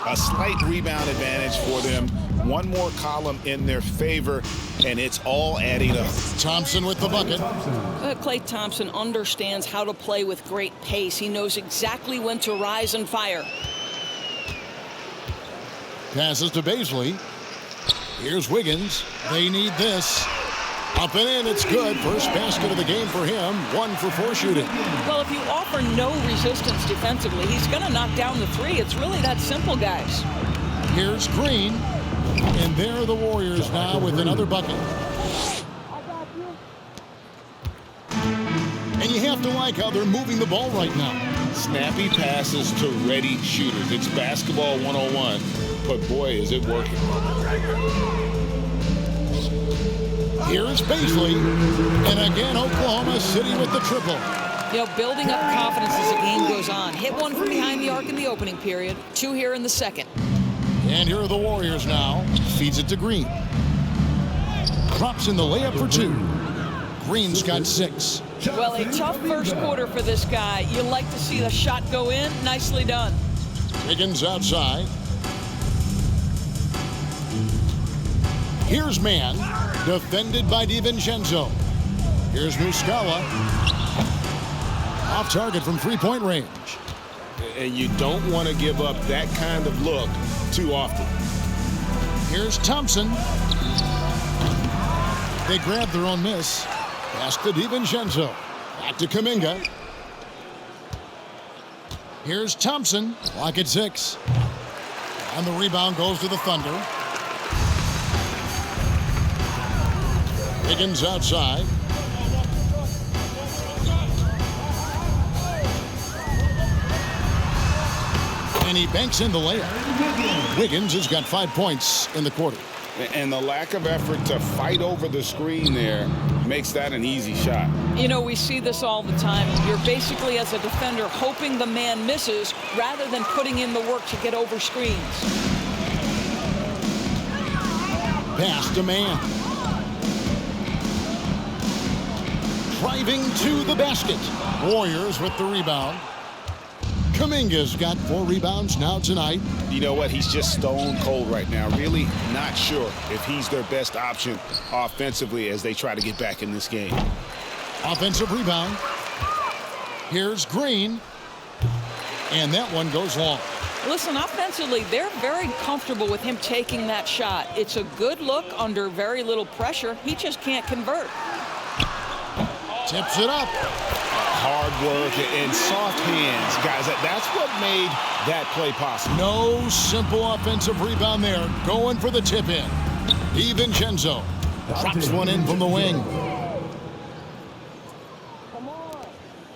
A slight rebound advantage for them. One more column in their favor, and it's all adding up. Thompson with the bucket. Klay Thompson understands how to play with great pace. He knows exactly when to rise and fire. Passes to Baisley. Here's Wiggins. They need this. Up and in, it's good. First basket of the game for him. 1 for 4 shooting. Well, if you offer no resistance defensively, he's going to knock down the 3. It's really that simple, guys. Here's Green. And there are the Warriors now with another bucket. And you have to like how they're moving the ball right now. Snappy passes to ready shooters. It's basketball 101, but boy, is it working. Here's Baisley. And again, Oklahoma City with the triple. You know, building up confidence as the game goes on. Hit one from behind the arc in the opening period. 2 here in the second. And here are the Warriors now. Feeds it to Green. Drops in the layup for 2. Green's got 6. Well, a tough first quarter for this guy. You like to see the shot go in. Nicely done. Wiggins outside. Here's Mann, defended by DiVincenzo. Here's Muscala. Off target from 3-point range. And you don't want to give up that kind of look too often. Here's Thompson. They grab their own miss. Pass to DiVincenzo. Back to Kuminga. Here's Thompson. Clock at 6. And the rebound goes to the Thunder. Wiggins outside. And he banks in the layup. Wiggins has got 5 points in the quarter. And the lack of effort to fight over the screen there makes that an easy shot. You know, we see this all the time. You're basically, as a defender, hoping the man misses rather than putting in the work to get over screens. Pass to Mann. Driving to the basket. Warriors with the rebound. Kuminga's got 4 rebounds now tonight. You know what? He's just stone cold right now. Really not sure if he's their best option offensively as they try to get back in this game. Offensive rebound. Here's Green. And that one goes long. Listen, offensively, they're very comfortable with him taking that shot. It's a good look under very little pressure. He just can't convert. Tips it up. hard work and soft hands, guys. That's what made that play possible. No simple offensive rebound there. Going for the tip-in. DiVincenzo drops one in from the wing.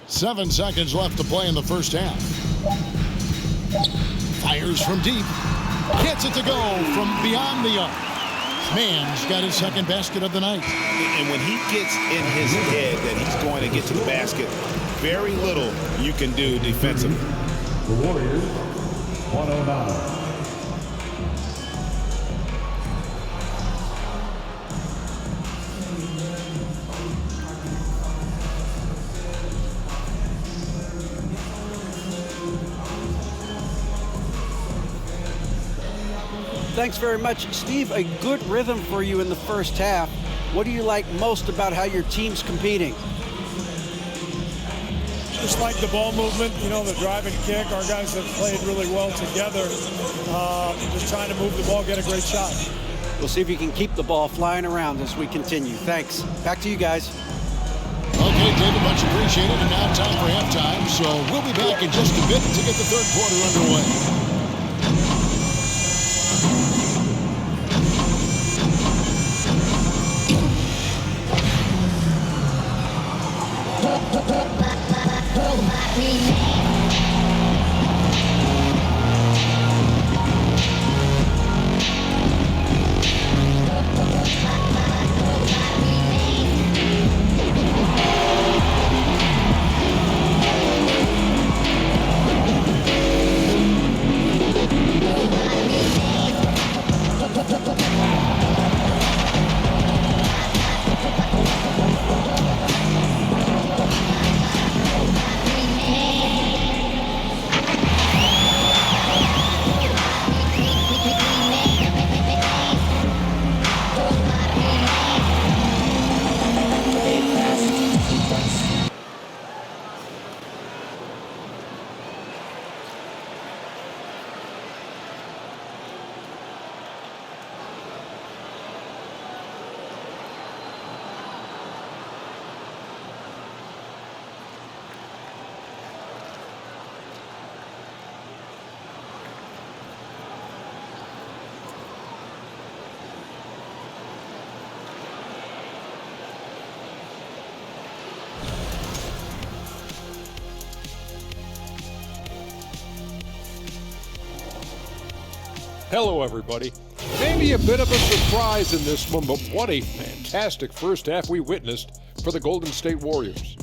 7 seconds left to play in the first half. Fires from deep. Gets it to go from beyond the arc. Mann's got his second basket of the night. And when he gets in his head that he's going to get to the basket, very little you can do defensively. The Warriors, 109. Thanks very much, Steve. A good rhythm for you in the first half. What do you like most about how your team's competing? Just like the ball movement, the drive and kick. Our guys have played really well together. Just trying to move the ball, get a great shot. We'll see if you can keep the ball flying around as we continue. Thanks. Back to you guys. Okay, David, much appreciated. And now time for halftime. So we'll be back in just a bit to get the third quarter underway. Hello, everybody. Maybe a bit of a surprise in this one, but what a fantastic first half we witnessed for the Golden State Warriors.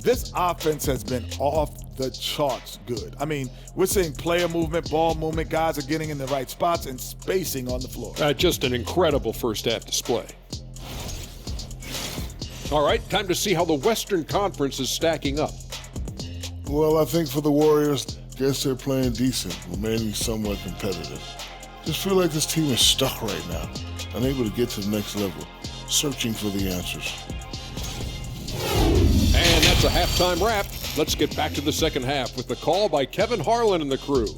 This offense has been off the charts good. I mean, we're seeing player movement, ball movement, guys are getting in the right spots and spacing on the floor. Just an incredible first half display. All right, time to see how the Western Conference is stacking up. Well, I think for the Warriors, guess they're playing decent, remaining somewhat competitive. Just feel like this team is stuck right now, unable to get to the next level, searching for the answers. And that's a halftime wrap. Let's get back to the second half with the call by Kevin Harlan and the crew.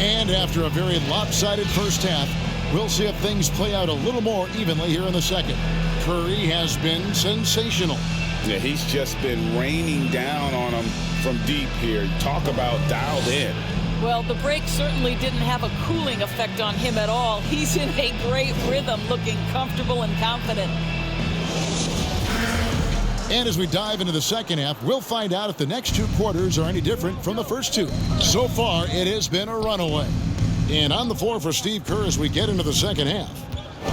And after a very lopsided first half, we'll see if things play out a little more evenly here in the second. Curry has been sensational. Yeah, he's just been raining down on them from deep here. Talk about dialed in. Well, the break certainly didn't have a cooling effect on him at all. He's in a great rhythm, looking comfortable and confident. And as we dive into the second half, we'll find out if the next two quarters are any different from the first two. So far, it has been a runaway. And on the floor for Steve Kerr as we get into the second half.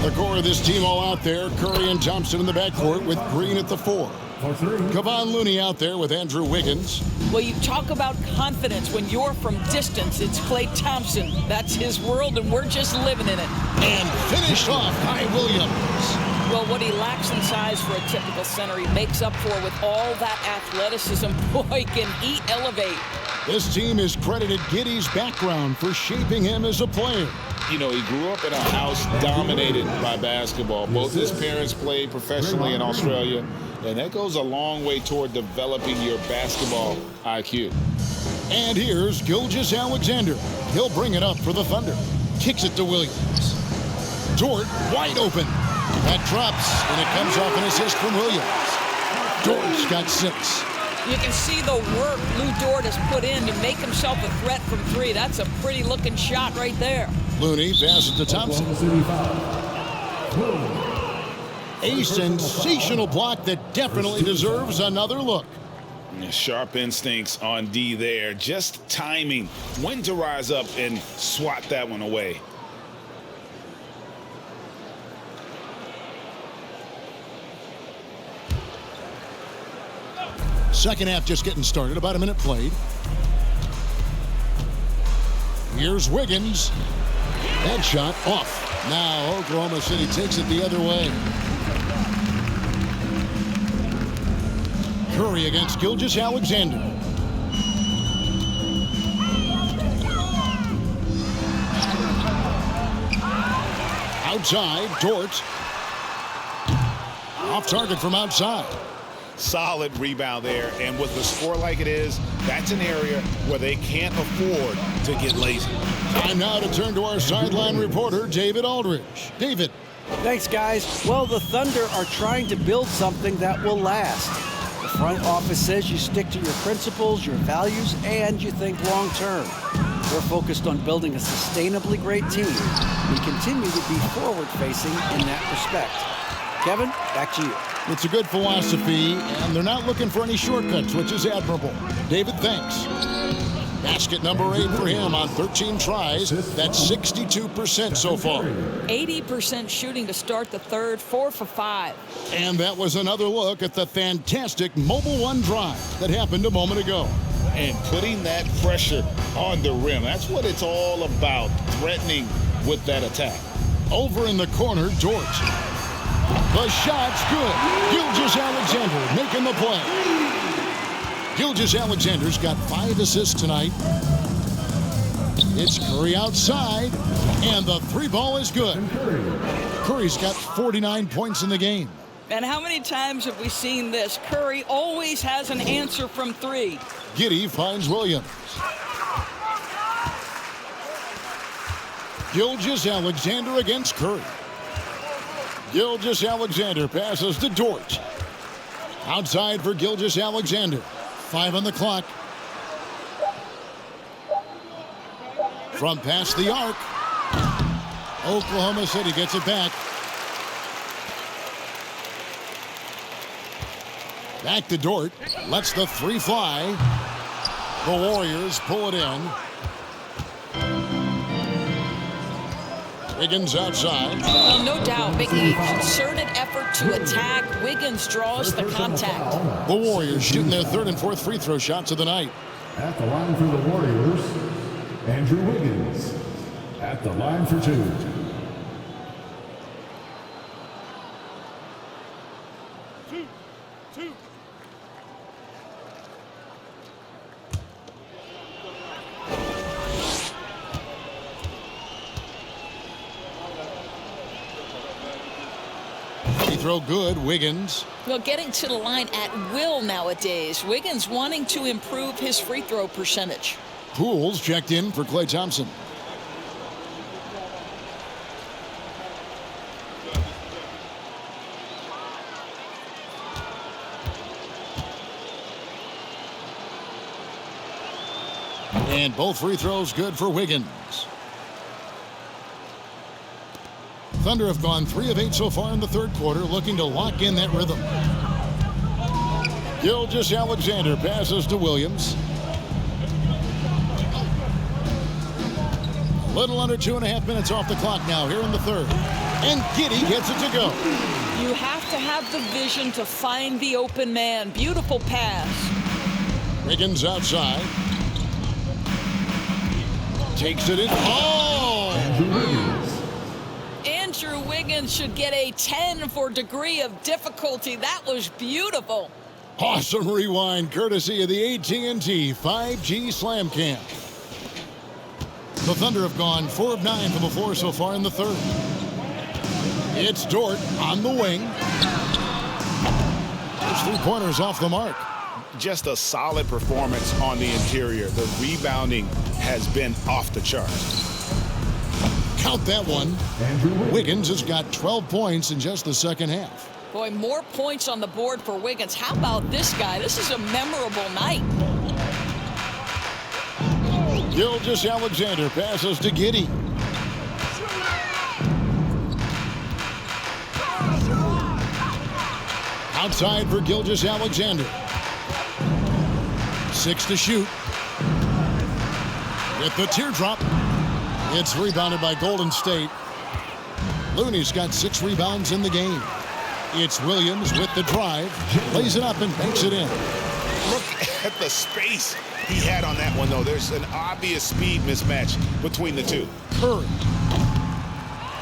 The core of this team all out there, Curry and Thompson in the backcourt with Green at the 4. Kevon Looney out there with Andrew Wiggins. Well, you talk about confidence. When you're from distance, it's Klay Thompson. That's his world, and we're just living in it. And finished off by Williams. Well, what he lacks in size for a typical center, he makes up for with all that athleticism. Boy, can he elevate. This team has credited Giddey's background for shaping him as a player. You know, he grew up in a house dominated by basketball. Both his parents played professionally in Australia. And that goes a long way toward developing your basketball IQ. And here's Gilgeous-Alexander. He'll bring it up for the Thunder. Kicks it to Williams. Dort wide open. That drops, and it comes off an assist from Williams. Dort's got 6. You can see the work Lou Dort has put in to make himself a threat from 3. That's a pretty looking shot right there. Looney passes to Thompson. A sensational block that definitely deserves another look. Sharp instincts on D there. Just timing when to rise up and swat that one away. Second half just getting started. About a minute played. Here's Wiggins. That shot off. Now Oklahoma City takes it the other way. Curry against Gilgeous-Alexander. Outside, Dort. Off target from outside. Solid rebound there, and with the score like it is, that's an area where they can't afford to get lazy. Time now to turn to our sideline reporter, David Aldridge. David. Thanks, guys. Well, the Thunder are trying to build something that will last. The front office says you stick to your principles, your values, and you think long term. We're focused on building a sustainably great team. We continue to be forward-facing in that respect. Kevin, back to you. It's a good philosophy, and they're not looking for any shortcuts, which is admirable. David, thanks. Basket number 8 for him on 13 tries. That's 62% so far. 80% shooting to start the third, 4 for 5. And that was another look at the fantastic Mobile One drive that happened a moment ago. And putting that pressure on the rim. That's what it's all about, threatening with that attack. Over in the corner, Dort. The shot's good. Gilgeous-Alexander making the play. Gilgeous-Alexander's got 5 assists tonight. It's Curry outside, and the 3 ball is good. Curry's got 49 points in the game. And how many times have we seen this? Curry always has an answer from 3. Giddey finds Williams. Gilgeous-Alexander against Curry. Gilgeous-Alexander passes to Dort. Outside for Gilgeous-Alexander. 5 on the clock. From past the arc. Oklahoma City gets it back. Back to Dort. Lets the 3 fly. The Warriors pull it in. Wiggins outside. Well, no doubt, making a concerted effort to attack. Wiggins draws the contact. The Warriors shooting their 3rd and 4th free throw shots of the night. At the line for the Warriors, Andrew Wiggins. At the line for 2. Throw good, Wiggins. Well, getting to the line at will nowadays. Wiggins wanting to improve his free throw percentage. Pools checked in for Klay Thompson. And both free throws good for Wiggins. Thunder have gone 3 of 8 so far in the 3rd quarter, looking to lock in that rhythm. Gilgeous-Alexander passes to Williams. A little under 2.5 minutes off the clock now here in the 3rd. And Giddey gets it to go. You have to have the vision to find the open man. Beautiful pass. Wiggins outside. Takes it in. Oh! Andrew Wiggins should get a 10 for degree of difficulty. That was beautiful. Awesome rewind courtesy of the AT&T 5G Slam Cam. The Thunder have gone 4 of 9 from the floor so far in the 3rd. It's Dort on the wing. Those three-pointers off the mark. Just a solid performance on the interior. The rebounding has been off the charts. Count that one. Wiggins has got 12 points in just the second half. Boy, more points on the board for Wiggins. How about this guy? This is a memorable night. Gilgeous-Alexander passes to Giddey. Outside for Gilgeous-Alexander. 6 to shoot. With the teardrop. It's rebounded by Golden State. Looney's got 6 rebounds in the game. It's Williams with the drive. Lays it up and banks it in. Look at the space he had on that one, though. There's an obvious speed mismatch between the two. Curry.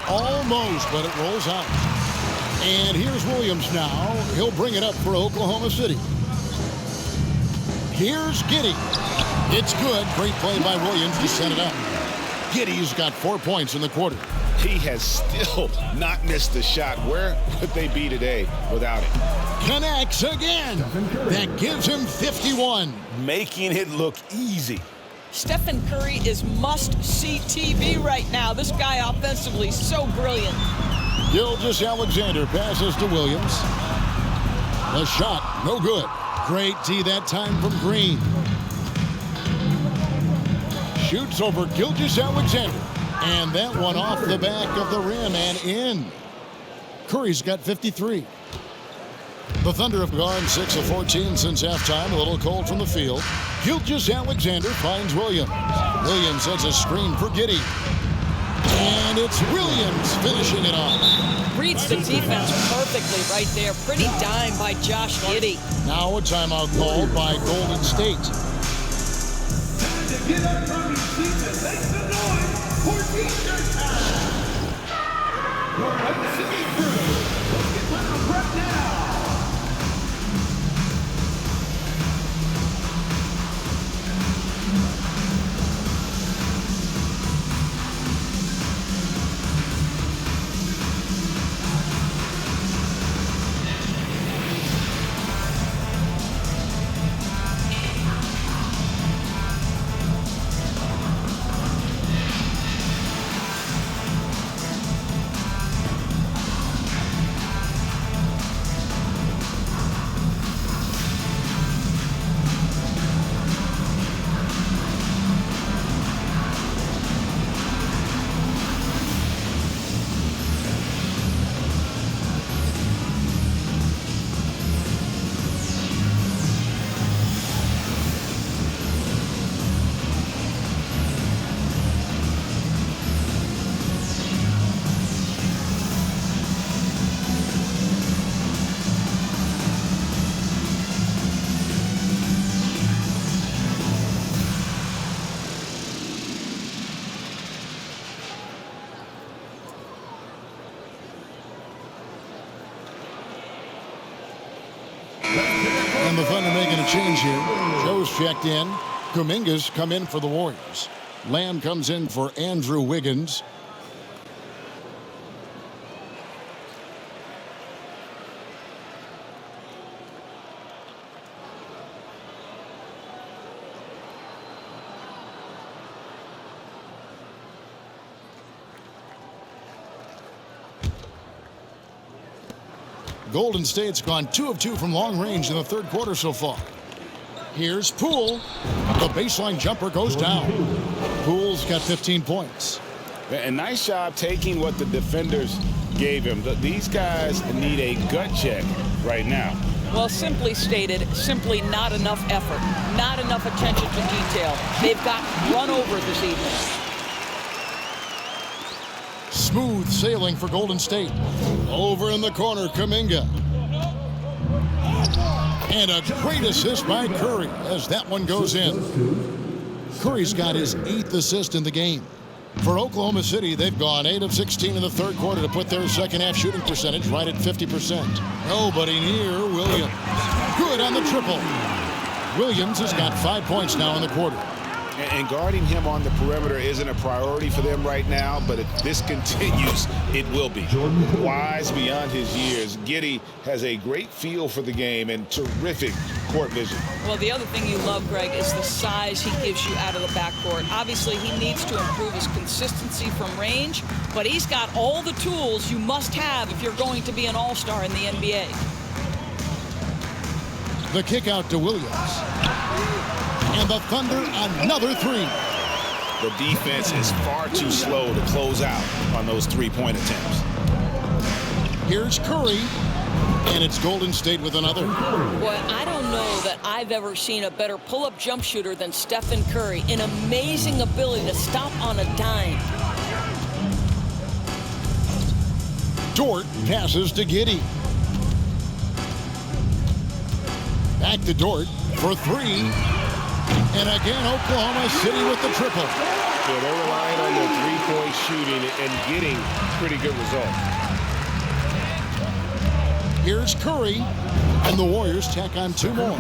Almost, but it rolls out. And here's Williams now. He'll bring it up for Oklahoma City. Here's Giddey. It's good. Great play by Williams to set it up. Giddey's got 4 points in the quarter. He has still not missed the shot. Where would they be today without it? Connects again. That gives him 51. Making it look easy. Stephen Curry is must-see TV right now. This guy offensively so brilliant. Gilgeous-Alexander passes to Williams. The shot, no good. Great D that time from Green. Shoots over Gilgeous-Alexander. And that one off the back of the rim and in. Curry's got 53. The Thunder have gone 6 of 14 since halftime. A little cold from the field. Gilgeous-Alexander finds Williams. Williams sets a screen for Giddey. And it's Williams finishing it off. Reads the defense perfectly right there. Pretty dime by Josh Giddey. Now a timeout called by Golden State. Time to get up from your seats and make some noise for T-shirt time. Your Mississippi crew, let's get loud right now. And the Thunder making a change here. Joe's checked in. Kuminga's come in for the Warriors. Lamb comes in for Andrew Wiggins. Golden State's gone 2 of 2 from long range in the third quarter so far. Here's Poole. The baseline jumper goes down. Poole's got 15 points. A nice job taking what the defenders gave him. These guys need a gut check right now. Well, simply stated, simply not enough effort, not enough attention to detail. They've got run over this evening. Smooth sailing for Golden State. Over in the corner, Kuminga. And a great assist by Curry as that one goes in. Curry's got his 8th assist in the game. For Oklahoma City, they've gone 8 of 16 in the third quarter to put their second half shooting percentage right at 50%. Nobody near Williams. Good on the triple. Williams has got 5 points now in the quarter. And guarding him on the perimeter isn't a priority for them right now, but if this continues, it will be. Wise beyond his years, Giddey has a great feel for the game and terrific court vision. Well, the other thing you love, Greg, is the size he gives you out of the backcourt. Obviously, he needs to improve his consistency from range, but he's got all the tools you must have if you're going to be an all-star in the NBA. The kick out to Williams. And the Thunder, another three. The defense is far too slow to close out on those three-point attempts. Here's Curry, and it's Golden State with another. Boy, I don't know that I've ever seen a better pull-up jump shooter than Stephen Curry. An amazing ability to stop on a dime. Dort passes to Giddey. Back to Dort for three. And again, Oklahoma City with the triple. Yeah, they're relying on their three-point shooting and getting pretty good results. Here's Curry, and the Warriors tack on two more.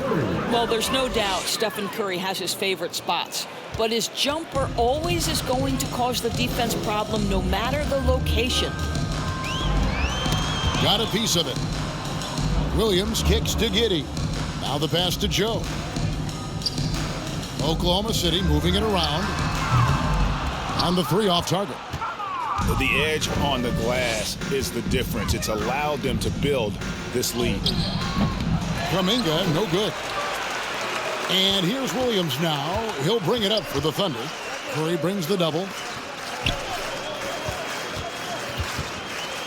Well, there's no doubt Stephen Curry has his favorite spots, but his jumper always is going to cause the defense problem no matter the location. Got a piece of it. Williams kicks to Giddey. Now the pass to Joe. Oklahoma City moving it around. On the three off target. The edge on the glass is the difference. It's allowed them to build this lead. Kuminga, no good. And here's Williams now. He'll bring it up for the Thunder. Curry brings the double.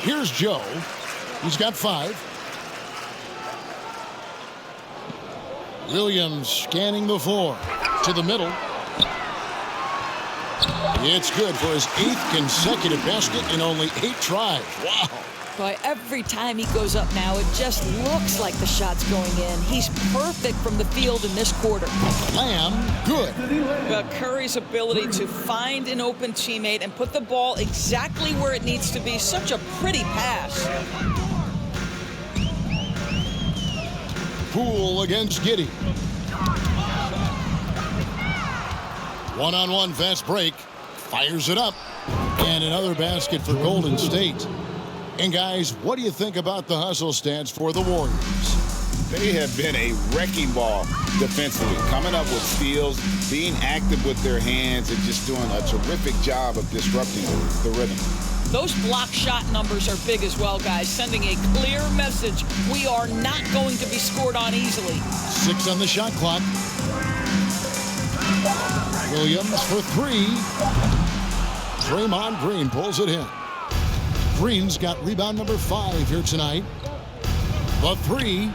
Here's Joe. He's got 5. Williams scanning the floor. To the middle. It's good for his 8th consecutive basket in only 8 tries. Wow. Boy, every time he goes up now, it just looks like the shot's going in. He's perfect from the field in this quarter. Lamb, good. Well, Curry's ability to find an open teammate and put the ball exactly where it needs to be. Such a pretty pass. Poole against Giddey. One-on-one fast break. Fires it up. And another basket for Golden State. And guys, what do you think about the hustle stats for the Warriors? They have been a wrecking ball defensively, coming up with steals, being active with their hands, and just doing a terrific job of disrupting the rhythm. Those block shot numbers are big as well, guys, sending a clear message. We are not going to be scored on easily. 6 on the shot clock. Williams for 3. Draymond Green pulls it in. Green's got rebound number 5 here tonight. The 3.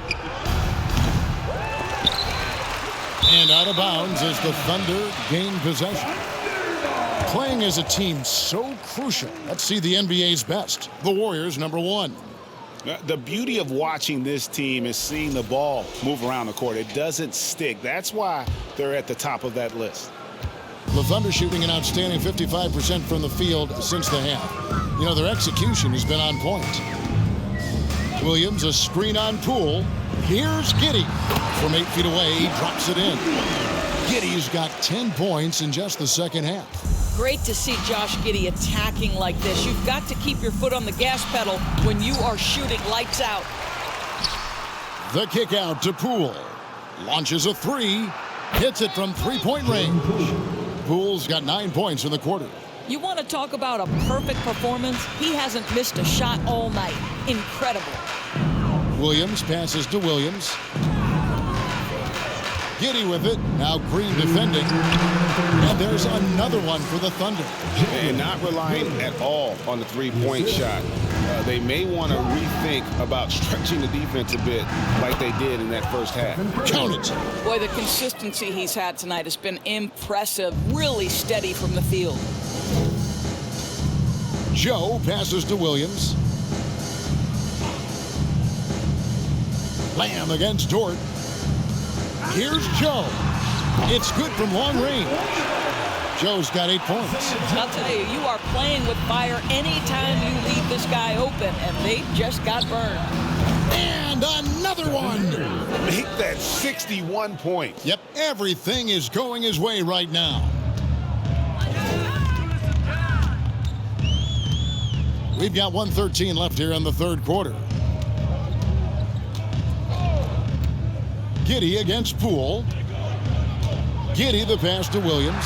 And out of bounds as the Thunder gain possession. Playing as a team so crucial. Let's see the NBA's best. The Warriors, number 1. The beauty of watching this team is seeing the ball move around the court. It doesn't stick. That's why they're at the top of that list. The Thunder shooting an outstanding 55% from the field since the half. You know, their execution has been on point. Williams, a screen on Poole. Here's Giddey. From 8 feet away, he drops it in. Giddey's got 10 points in just the second half. Great to see Josh Giddey attacking like this. You've got to keep your foot on the gas pedal when you are shooting lights out. The kick out to Poole. Launches a 3. Hits it from three-point range. Poole's got 9 points in the quarter. You want to talk about a perfect performance? He hasn't missed a shot all night. Incredible. Williams passes to Williams. Giddey with it. Now Green defending. And there's another one for the Thunder. And not relying at all on the three-point shot. They may want to rethink about stretching the defense a bit like they did in that first half. Count it. Boy, the consistency he's had tonight has been impressive. Really steady from the field. Joe passes to Williams. Lamb against Dort. Here's Joe. It's good from long range. Joe's got 8 points. I'll tell you, you are playing with fire anytime you leave this guy open, and they just got burned. And another one. Make that 61 points. Yep, everything is going his way right now. We've got 1:13 left here in the third quarter. Giddey against Poole. Giddey the pass to Williams.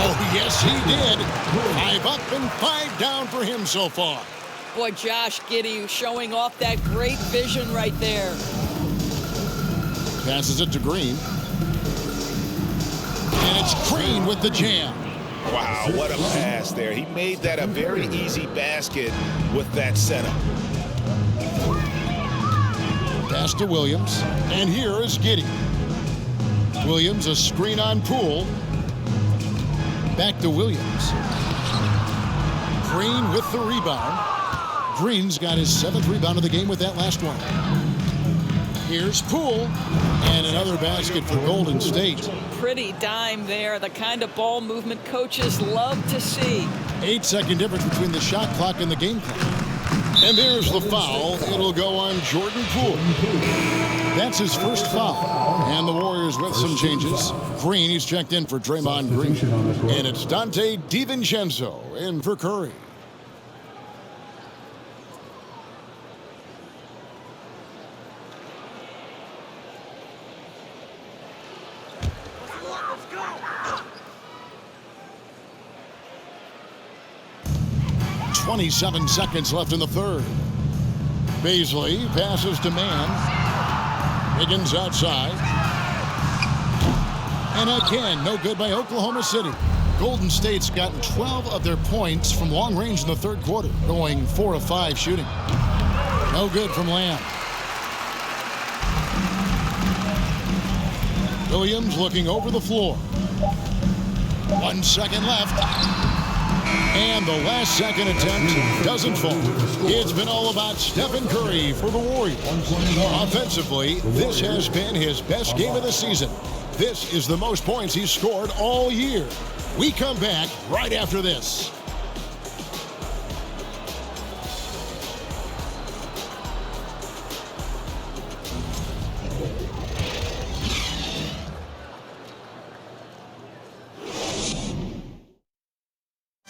Oh, yes, he did. 5 up and 5 down for him so far. Boy, Josh Giddey showing off that great vision right there. Passes it to Green. And it's Green with the jam. Wow, what a pass there. He made that a very easy basket with that setup. Pass to Williams. And here is Giddey. Williams, a screen on Poole. Back to Williams. Green with the rebound. Green's got his 7th rebound of the game with that last one. Here's Poole. And another basket for Golden State. Pretty dime there. The kind of ball movement coaches love to see. 8-second difference between the shot clock and the game clock. And there's the foul. It'll go on Jordan Poole. That's his first foul. And the Warriors with some changes. Green, he's checked in for Draymond Green. And it's Dante DiVincenzo in for Curry. Let's go. 27 seconds left in the third. Beasley passes to Mann. Higgins outside. And again, no good by Oklahoma City. Golden State's gotten 12 of their points from long range in the third quarter, going 4 of 5 shooting. No good from Lamb. Williams looking over the floor. 1 second left. And the last second attempt doesn't fall. It's been all about Stephen Curry for the Warriors. Offensively, this has been his best game of the season. This is the most points he's scored all year. We come back right after this.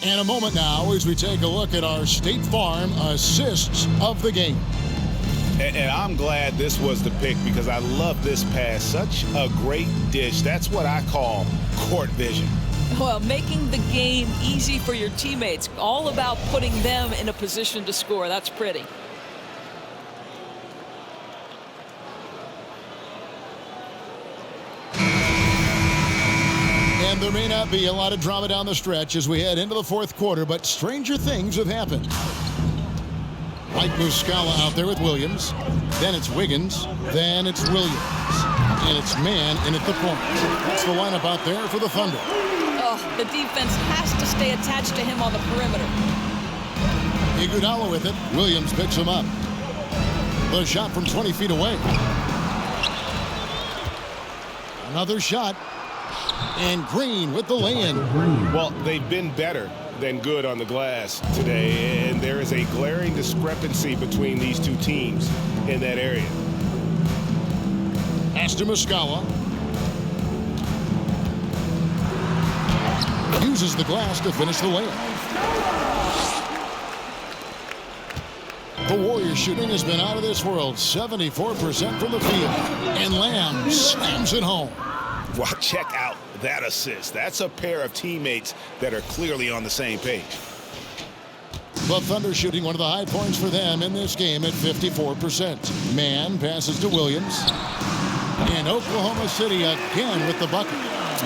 In a moment now as we take a look at our State Farm assists of the game. And I'm glad this was the pick because I love this pass. Such a great dish. That's what I call court vision. Well, making the game easy for your teammates. All about putting them in a position to score. That's pretty. And there may not be a lot of drama down the stretch as we head into the fourth quarter, but stranger things have happened. Mike Muscala out there with Williams. Then it's Wiggins. Then it's Williams. And it's Mann in at the point. That's the lineup out there for the Thunder. Oh, the defense has to stay attached to him on the perimeter. Iguodala with it. Williams picks him up. The shot from 20 feet away. Another shot. And Green with the lay-in. Well, they've been better than good on the glass today, and there is a glaring discrepancy between these two teams in that area. Pass to Muscala. Uses the glass to finish the layup. The Warriors shooting has been out of this world. 74% from the field. And Lamb slams it home. Well, check out that assist. That's a pair of teammates that are clearly on the same page. The Thunder shooting one of the high points for them in this game at 54%. Mann passes to Williams. And Oklahoma City again with the bucket.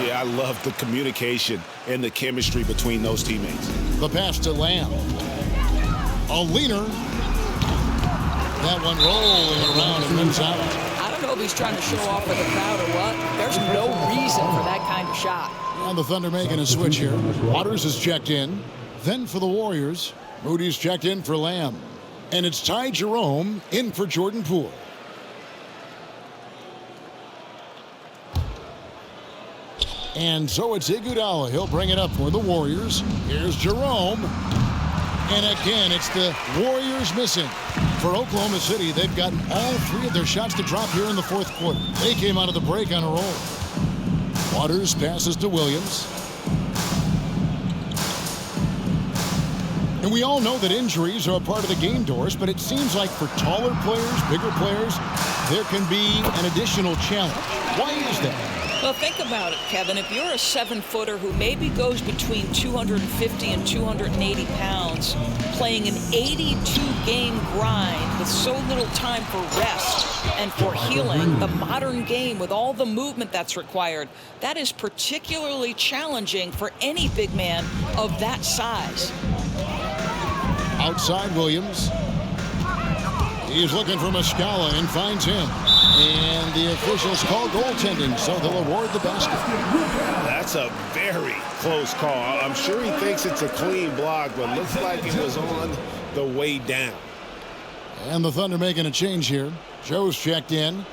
Yeah, I love the communication and the chemistry between those teammates. The pass to Lamb. A leaner. That one rolling around and comes out. I don't know if he's trying to show off for the crowd or what. There's no reason for that kind of shot. And the Thunder making a switch here. Waters is checked in. Then for the Warriors, Moody's checked in for Lamb. And it's Ty Jerome in for Jordan Poole. And so it's Iguodala. He'll bring it up for the Warriors. Here's Jerome. And again, it's the Warriors missing. For Oklahoma City, they've gotten all 3 of their shots to drop here in the fourth quarter. They came out of the break on a roll. Waters passes to Williams. And we all know that injuries are a part of the game, Doris, but it seems like for taller players, bigger players, there can be an additional challenge. Why is that? Well, think about it, Kevin. If you're a 7-footer who maybe goes between 250 and 280 pounds, playing an 82-game grind with so little time for rest and for healing, the modern game with all the movement that's required, that is particularly challenging for any big man of that size. Outside Williams. He's looking for Muscala and finds him. And the officials call goaltending, so they'll award the basket. That's a very close call. I'm sure he thinks it's a clean block, but looks like it was on the way down. And the Thunder making a change here. Joe's checked in.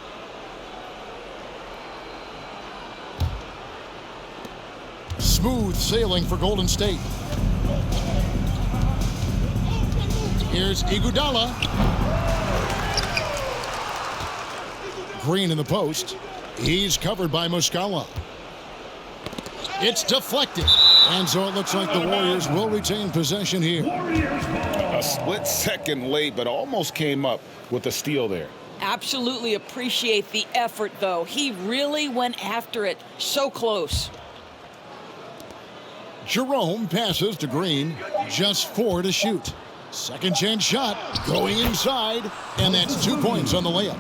Smooth sailing for Golden State. Here's Iguodala. Green in the post. He's covered by Muscala. It's deflected. And so it looks like the Warriors will retain possession here. A split second late, but almost came up with a steal there. Absolutely appreciate the effort, though. He really went after it. So close. Jerome passes to Green. Just 4 to shoot. Second chance shot going inside. And that's 2 points on the layup.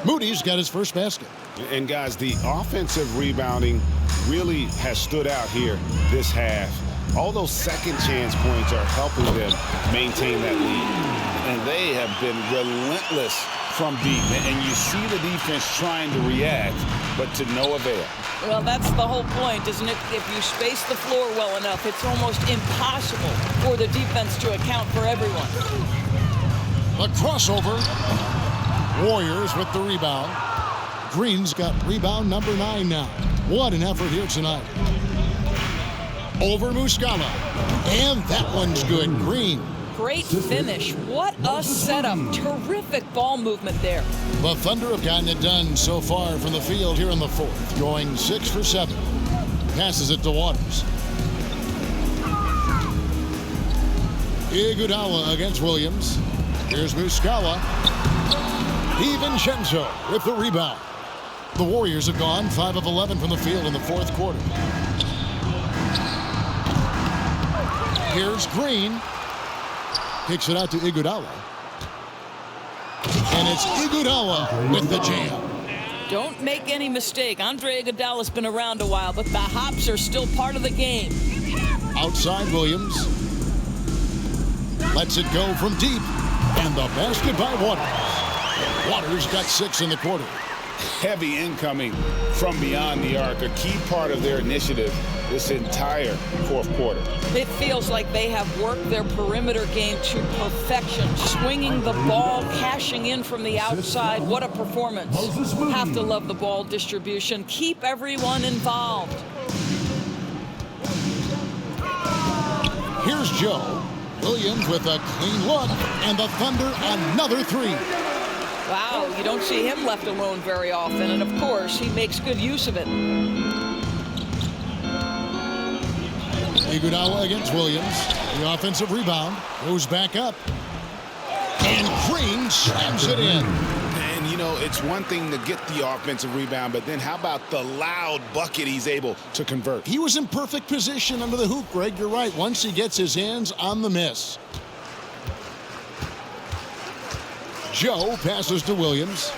Moody's got his first basket. And guys, the offensive rebounding really has stood out here this half. All those second chance points are helping them maintain that lead. And they have been relentless from deep. And you see the defense trying to react, but to no avail. Well, that's the whole point, isn't it? If you space the floor well enough, it's almost impossible for the defense to account for everyone. A crossover. Warriors with the rebound. Green's got rebound number 9 now. What an effort here tonight. Over Muscala. And that one's good. Green. Great finish. What a setup. Terrific ball movement there. The Thunder have gotten it done so far from the field here in the fourth. Going 6 for 7. Passes it to Waters. Iguodala against Williams. Here's Muscala. DiVincenzo with the rebound. The Warriors have gone 5 of 11 from the field in the fourth quarter. Here's Green. Kicks it out to Iguodala. And it's Iguodala with the jam. Don't make any mistake. Andre Iguodala's been around a while, but the hops are still part of the game. Outside Williams. Lets it go from deep. And the basket by Waters. Waters got 6 in the quarter. Heavy incoming from beyond the arc, a key part of their initiative this entire fourth quarter. It feels like they have worked their perimeter game to perfection, swinging the ball, cashing in from the outside. What a performance. Have to love the ball distribution. Keep everyone involved. Here's Joe. Williams with a clean look, and the Thunder another 3. Wow, you don't see him left alone very often, and of course, he makes good use of it. Iguodala against Williams. The offensive rebound goes back up. And Green slams it in. And, you know, it's one thing to get the offensive rebound, but then how about the loud bucket he's able to convert? He was in perfect position under the hoop, Greg. You're right. Once he gets his hands on the miss. Joe passes to Williams.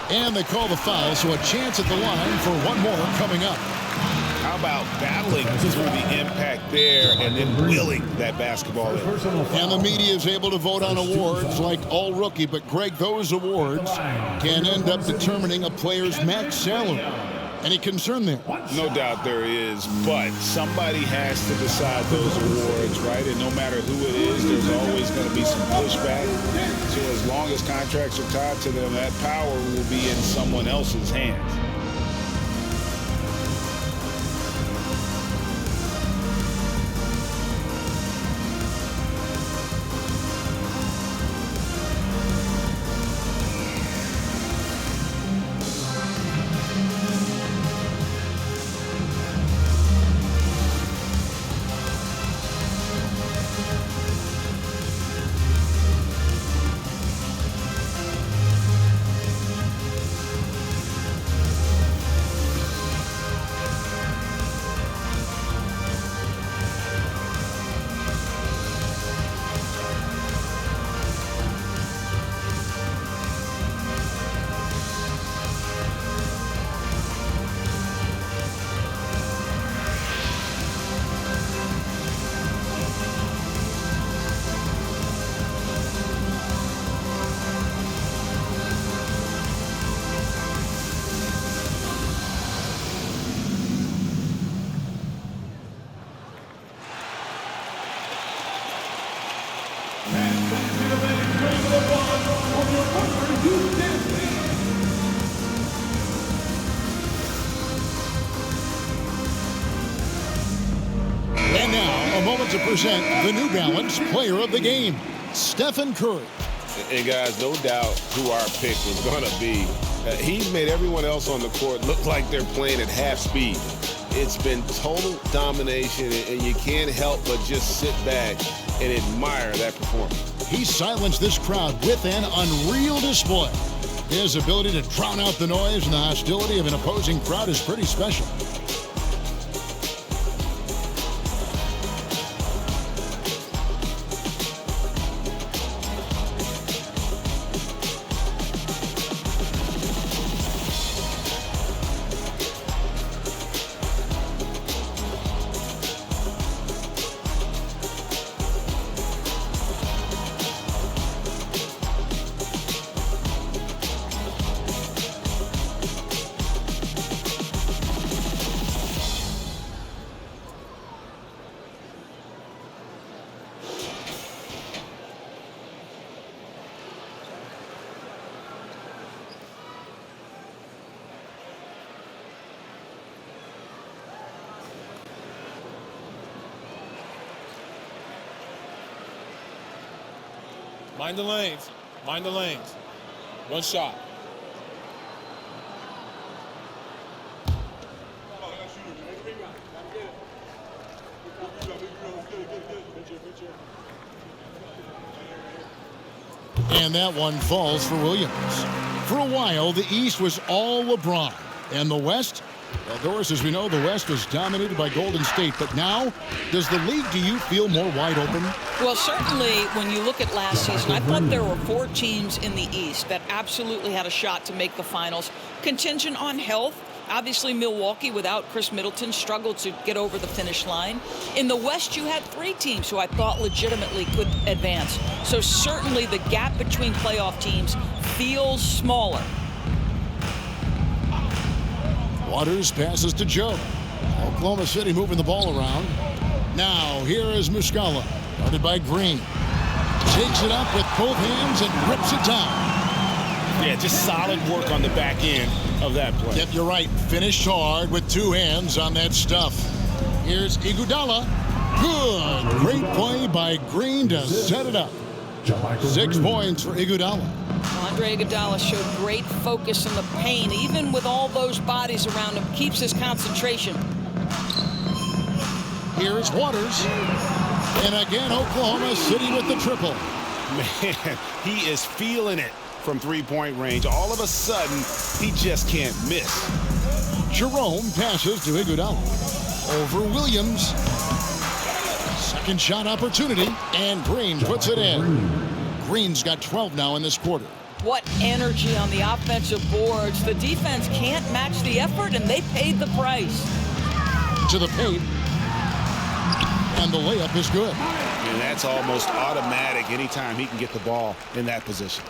And they call the foul, so a chance at the line for one more coming up. How about battling through the impact there and then willing that basketball in? And the media is able to vote on awards like all rookie, but Greg, those awards can end up determining a player's max salary. Any concern there? No doubt there is, but somebody has to decide those awards, right? And no matter who it is, there's always going to be some pushback. So as long as contracts are tied to them, that power will be in someone else's hands. to present the New Balance Player of the Game, Stephen Curry. And guys, no doubt who our pick was going to be. He's made everyone else on the court look like they're playing at half speed. It's been total domination, and you can't help but just sit back and admire that performance. He silenced this crowd with an unreal display. His ability to drown out the noise and the hostility of an opposing crowd is pretty special. Mind the lanes. Mind the lanes. One shot. And that one falls for Williams. For a while, the East was all LeBron. And the West? Well, Doris, as we know, the West was dominated by Golden State. But now, does the league, do you feel more wide open? Well, certainly when you look at last season, I thought there were 4 teams in the East that absolutely had a shot to make the finals. Contingent on health. Obviously, Milwaukee, without Chris Middleton, struggled to get over the finish line. In the West, you had 3 teams who I thought legitimately could advance. So certainly the gap between playoff teams feels smaller. Waters passes to Joe. Oklahoma City moving the ball around. Now, here is Muscala. Guarded by Green. Takes it up with both hands and rips it down. Yeah, just solid work on the back end of that play. Yep, you're right. Finished hard with 2 hands on that stuff. Here's Iguodala. Good. Great play by Green to set it up. 6 points for Iguodala. Andre Iguodala showed great focus in the paint. Even with all those bodies around him, keeps his concentration. Here's Waters. And again, Oklahoma City with the triple. Man, he is feeling it from 3-point range. All of a sudden, he just can't miss. Jerome passes to Iguodala. Over Williams. Second shot opportunity, and Green puts it in. Green's got 12 now in this quarter. What energy on the offensive boards. The defense can't match the effort, and they paid the price. To the paint. And the layup is good. And that's almost automatic anytime he can get the ball in that position.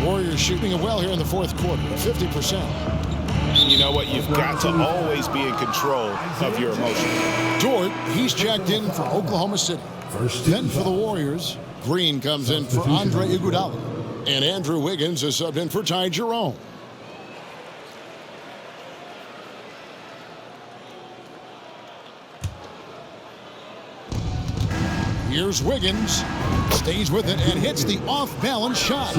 Warriors shooting it well here in the 4th quarter, 50%. You know what? You've got to always be in control of your emotions. Dort, he's checked in for Oklahoma City. Then for the Warriors, Green comes in for Andre Iguodala. And Andrew Wiggins is subbed in for Ty Jerome. Here's Wiggins. Stays with it and hits the off-balance shot.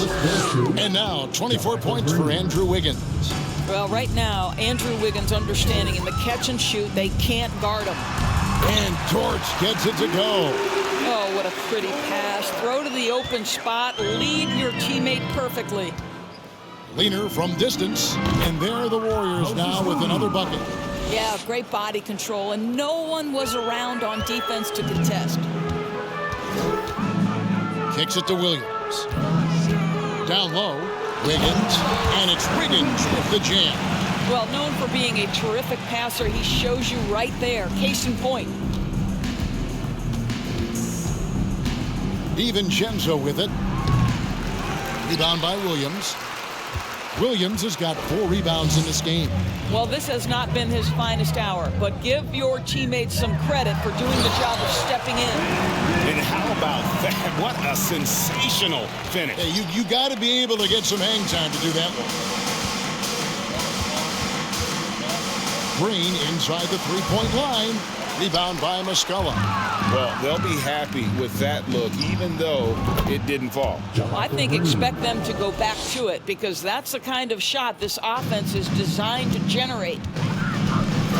And now 24 points for Andrew Wiggins. Well, right now, Andrew Wiggins understanding in the catch and shoot, they can't guard him. And Dort gets it to go. Oh, what a pretty pass. Throw to the open spot. Lead your teammate perfectly. Leaner from distance. And there are the Warriors now with another bucket. Yeah, great body control. And no one was around on defense to contest. Kicks it to Williams. Down low. Wiggins. And it's Wiggins with the jam. Well, known for being a terrific passer, he shows you right there. Case in point. DiVincenzo with it. Rebound by Williams. Williams has got 4 rebounds in this game. Well, this has not been his finest hour, but give your teammates some credit for doing the job of stepping in. And how about that? What a sensational finish. Hey, you got to be able to get some hang time to do that one. Green inside the 3-point line. Rebound by Muscala. Well, they'll be happy with that look, even though it didn't fall. I think expect them to go back to it because that's the kind of shot this offense is designed to generate.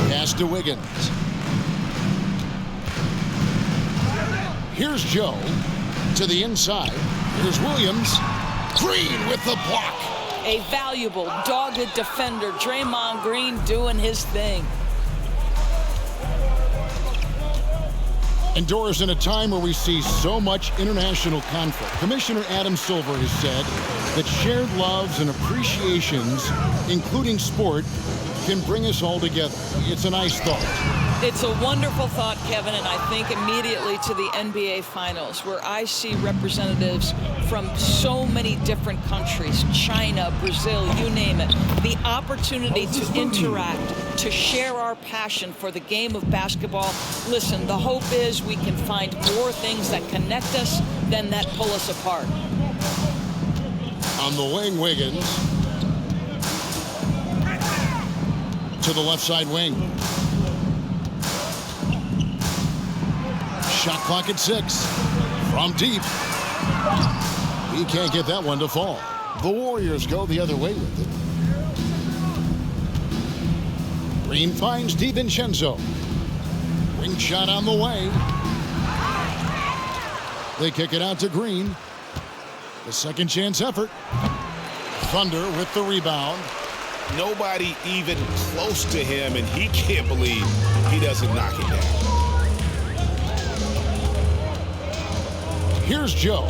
Pass to Wiggins. Here's Joe to the inside. Here's Williams. Green with the block. A valuable, dogged defender, Draymond Green doing his thing. And Doris, in a time where we see so much international conflict, Commissioner Adam Silver has said that shared loves and appreciations, including sport, can bring us all together. It's a nice thought. It's a wonderful thought, Kevin, and I think immediately to the NBA Finals, where I see representatives from so many different countries, China, Brazil, you name it, the opportunity to interact, to share our passion for the game of basketball. Listen, the hope is we can find more things that connect us than that pull us apart. On the wing, Wiggins. To the left side wing. Shot clock at 6. From deep. He can't get that one to fall. The Warriors go the other way with it. Green finds DiVincenzo. Wing shot on the way. They kick it out to Green. The second chance effort. Thunder with the rebound. Nobody even close to him, and he can't believe he doesn't knock it down. Here's Joe.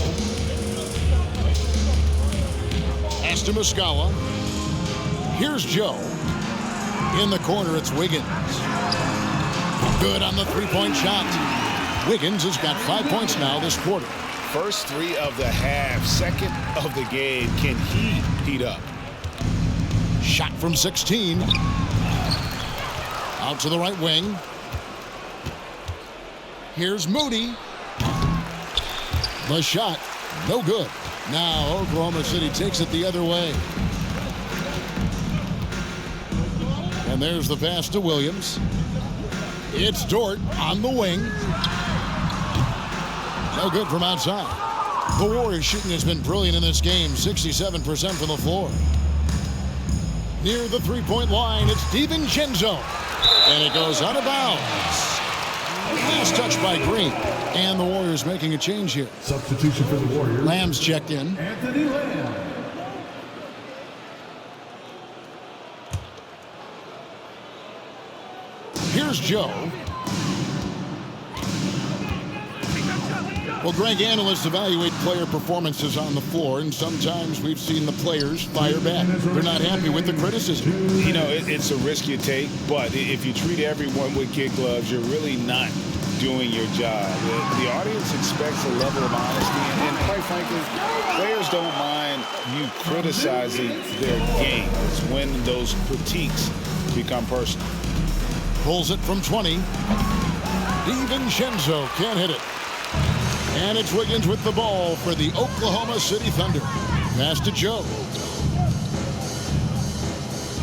Pass to Muscala. Here's Joe. In the corner, it's Wiggins. Good on the three-point shot. Wiggins has got 5 points now this quarter. First 3 of the half, second of the game. Can he heat up? Shot from 16. Out to the right wing. Here's Moody. The shot, no good. Now Oklahoma City takes it the other way. And there's the pass to Williams. It's Dort on the wing. No good from outside. The Warriors shooting has been brilliant in this game, 67% from the floor. Near the three-point line, it's DiVincenzo. And it goes out of bounds. Last touch by Green. And the Warriors making a change here. Substitution for the Warriors. Lamb's checked in. Anthony Lamb. Here's Joe. Well, Greg, analysts evaluate player performances on the floor, and sometimes we've seen the players fire back. They're not happy with the criticism. You know, it's a risk you take, but if you treat everyone with kid gloves, you're really not doing your job. The audience expects a level of honesty, and quite frankly, players don't mind you criticizing their game. It's when those critiques become personal. Pulls it from 20. DiVincenzo can't hit it. And it's Wiggins with the ball for the Oklahoma City Thunder. Pass to Joe.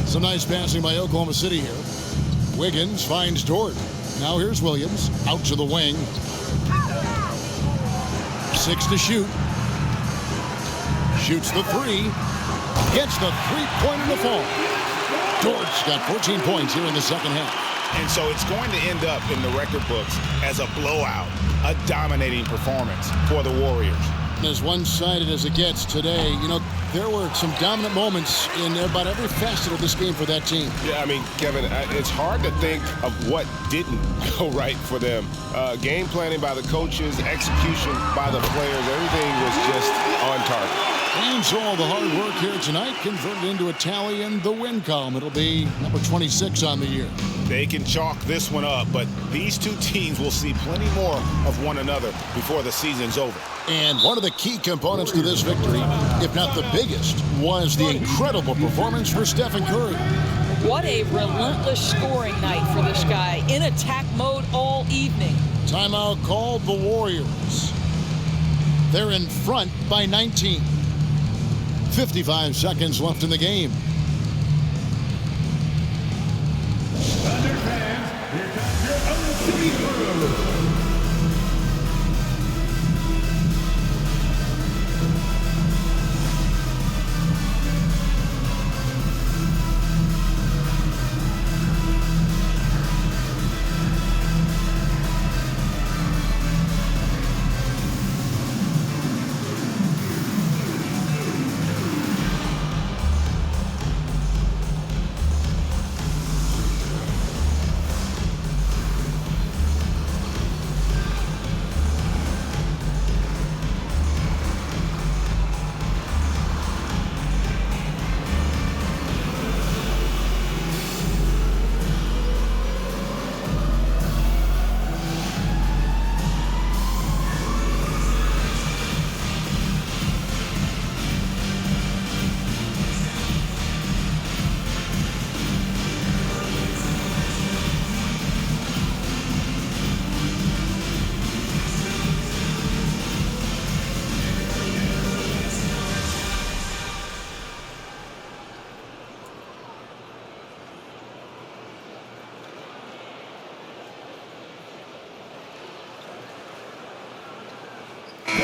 Some nice passing by Oklahoma City here. Wiggins finds Dort. Now here's Williams. Out to the wing. 6 to shoot. Shoots the 3. Gets the three-pointer to fall. Dort's got 14 points here in the second half. And so it's going to end up in the record books as a blowout, a dominating performance for the Warriors. As one-sided as it gets today, you know, there were some dominant moments in about every facet of this game for that team. Yeah, I mean, Kevin, it's hard to think of what didn't go right for them. Game planning by the coaches, execution by the players, everything was just on target. And so all the hard work here tonight converted into a tally in the win column. It'll be number 26 on the year. They can chalk this one up, but these two teams will see plenty more of one another before the season's over. And one of the key components to this victory, if not the biggest, was the incredible performance for Stephen Curry. What a relentless scoring night for this guy. In attack mode all evening. Timeout called the Warriors. They're in front by 19. 55 seconds left in the game. Thunder fans, here comes your undefeated crew.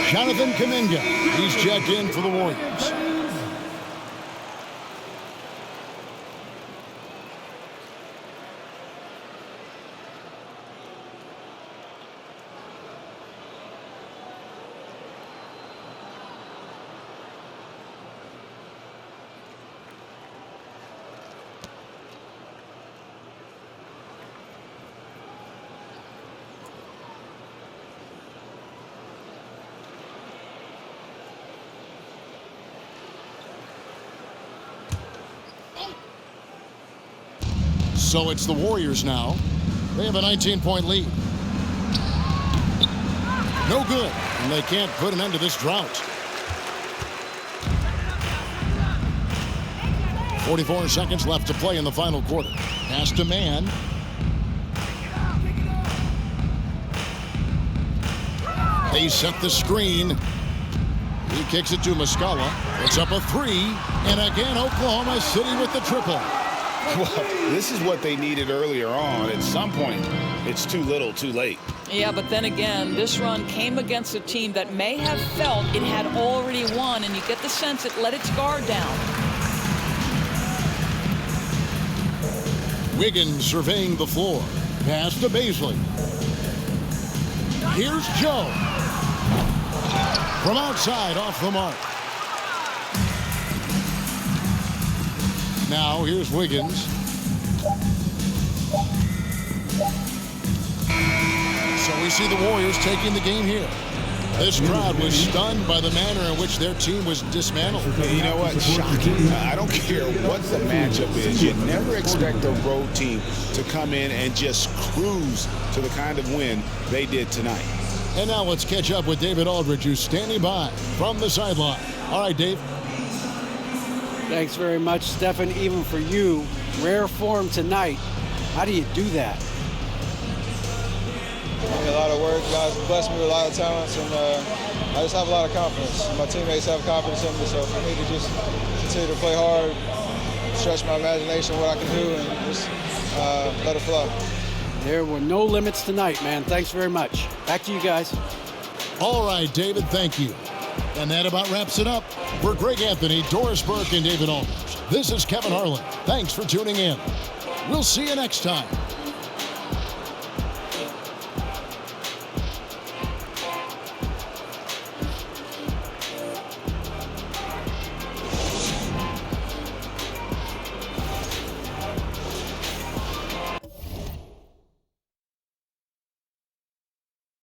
Jonathan Kuminga. He's checked in for the Warriors. So it's the Warriors now. They have a 19-point lead. No good, and they can't put an end to this drought. 44 seconds left to play in the final quarter. Pass to Man. They set the screen. He kicks it to Muscala. It's up a three, and again Oklahoma City with the triple. Well, this is what they needed earlier on. At some point, it's too little, too late. Yeah, but then again, this run came against a team that may have felt it had already won, and you get the sense it let its guard down. Wiggins surveying the floor. Pass to Baisley. Here's Joe. From outside, off the mark. Now, here's Wiggins. So we see the Warriors taking the game here. This crowd was stunned by the manner in which their team was dismantled. You know what? Shocking. I don't care what the matchup is. You never expect a road team to come in and just cruise to the kind of win they did tonight. And now let's catch up with David Aldridge, who's standing by from the sideline. All right, Dave. Thanks very much, Stephen. Even for you, rare form tonight. How do you do that? A lot of work. Guys blessed me with a lot of talents, and I just have a lot of confidence. My teammates have confidence in me, so for me to just continue to play hard, stretch my imagination, what I can do, and just let it flow. There were no limits tonight, man. Thanks very much. Back to you guys. All right, David, thank you. And that about wraps it up. For Greg Anthony, Doris Burke, and David Aldridge, this is Kevin Harlan. Thanks for tuning in. We'll see you next time.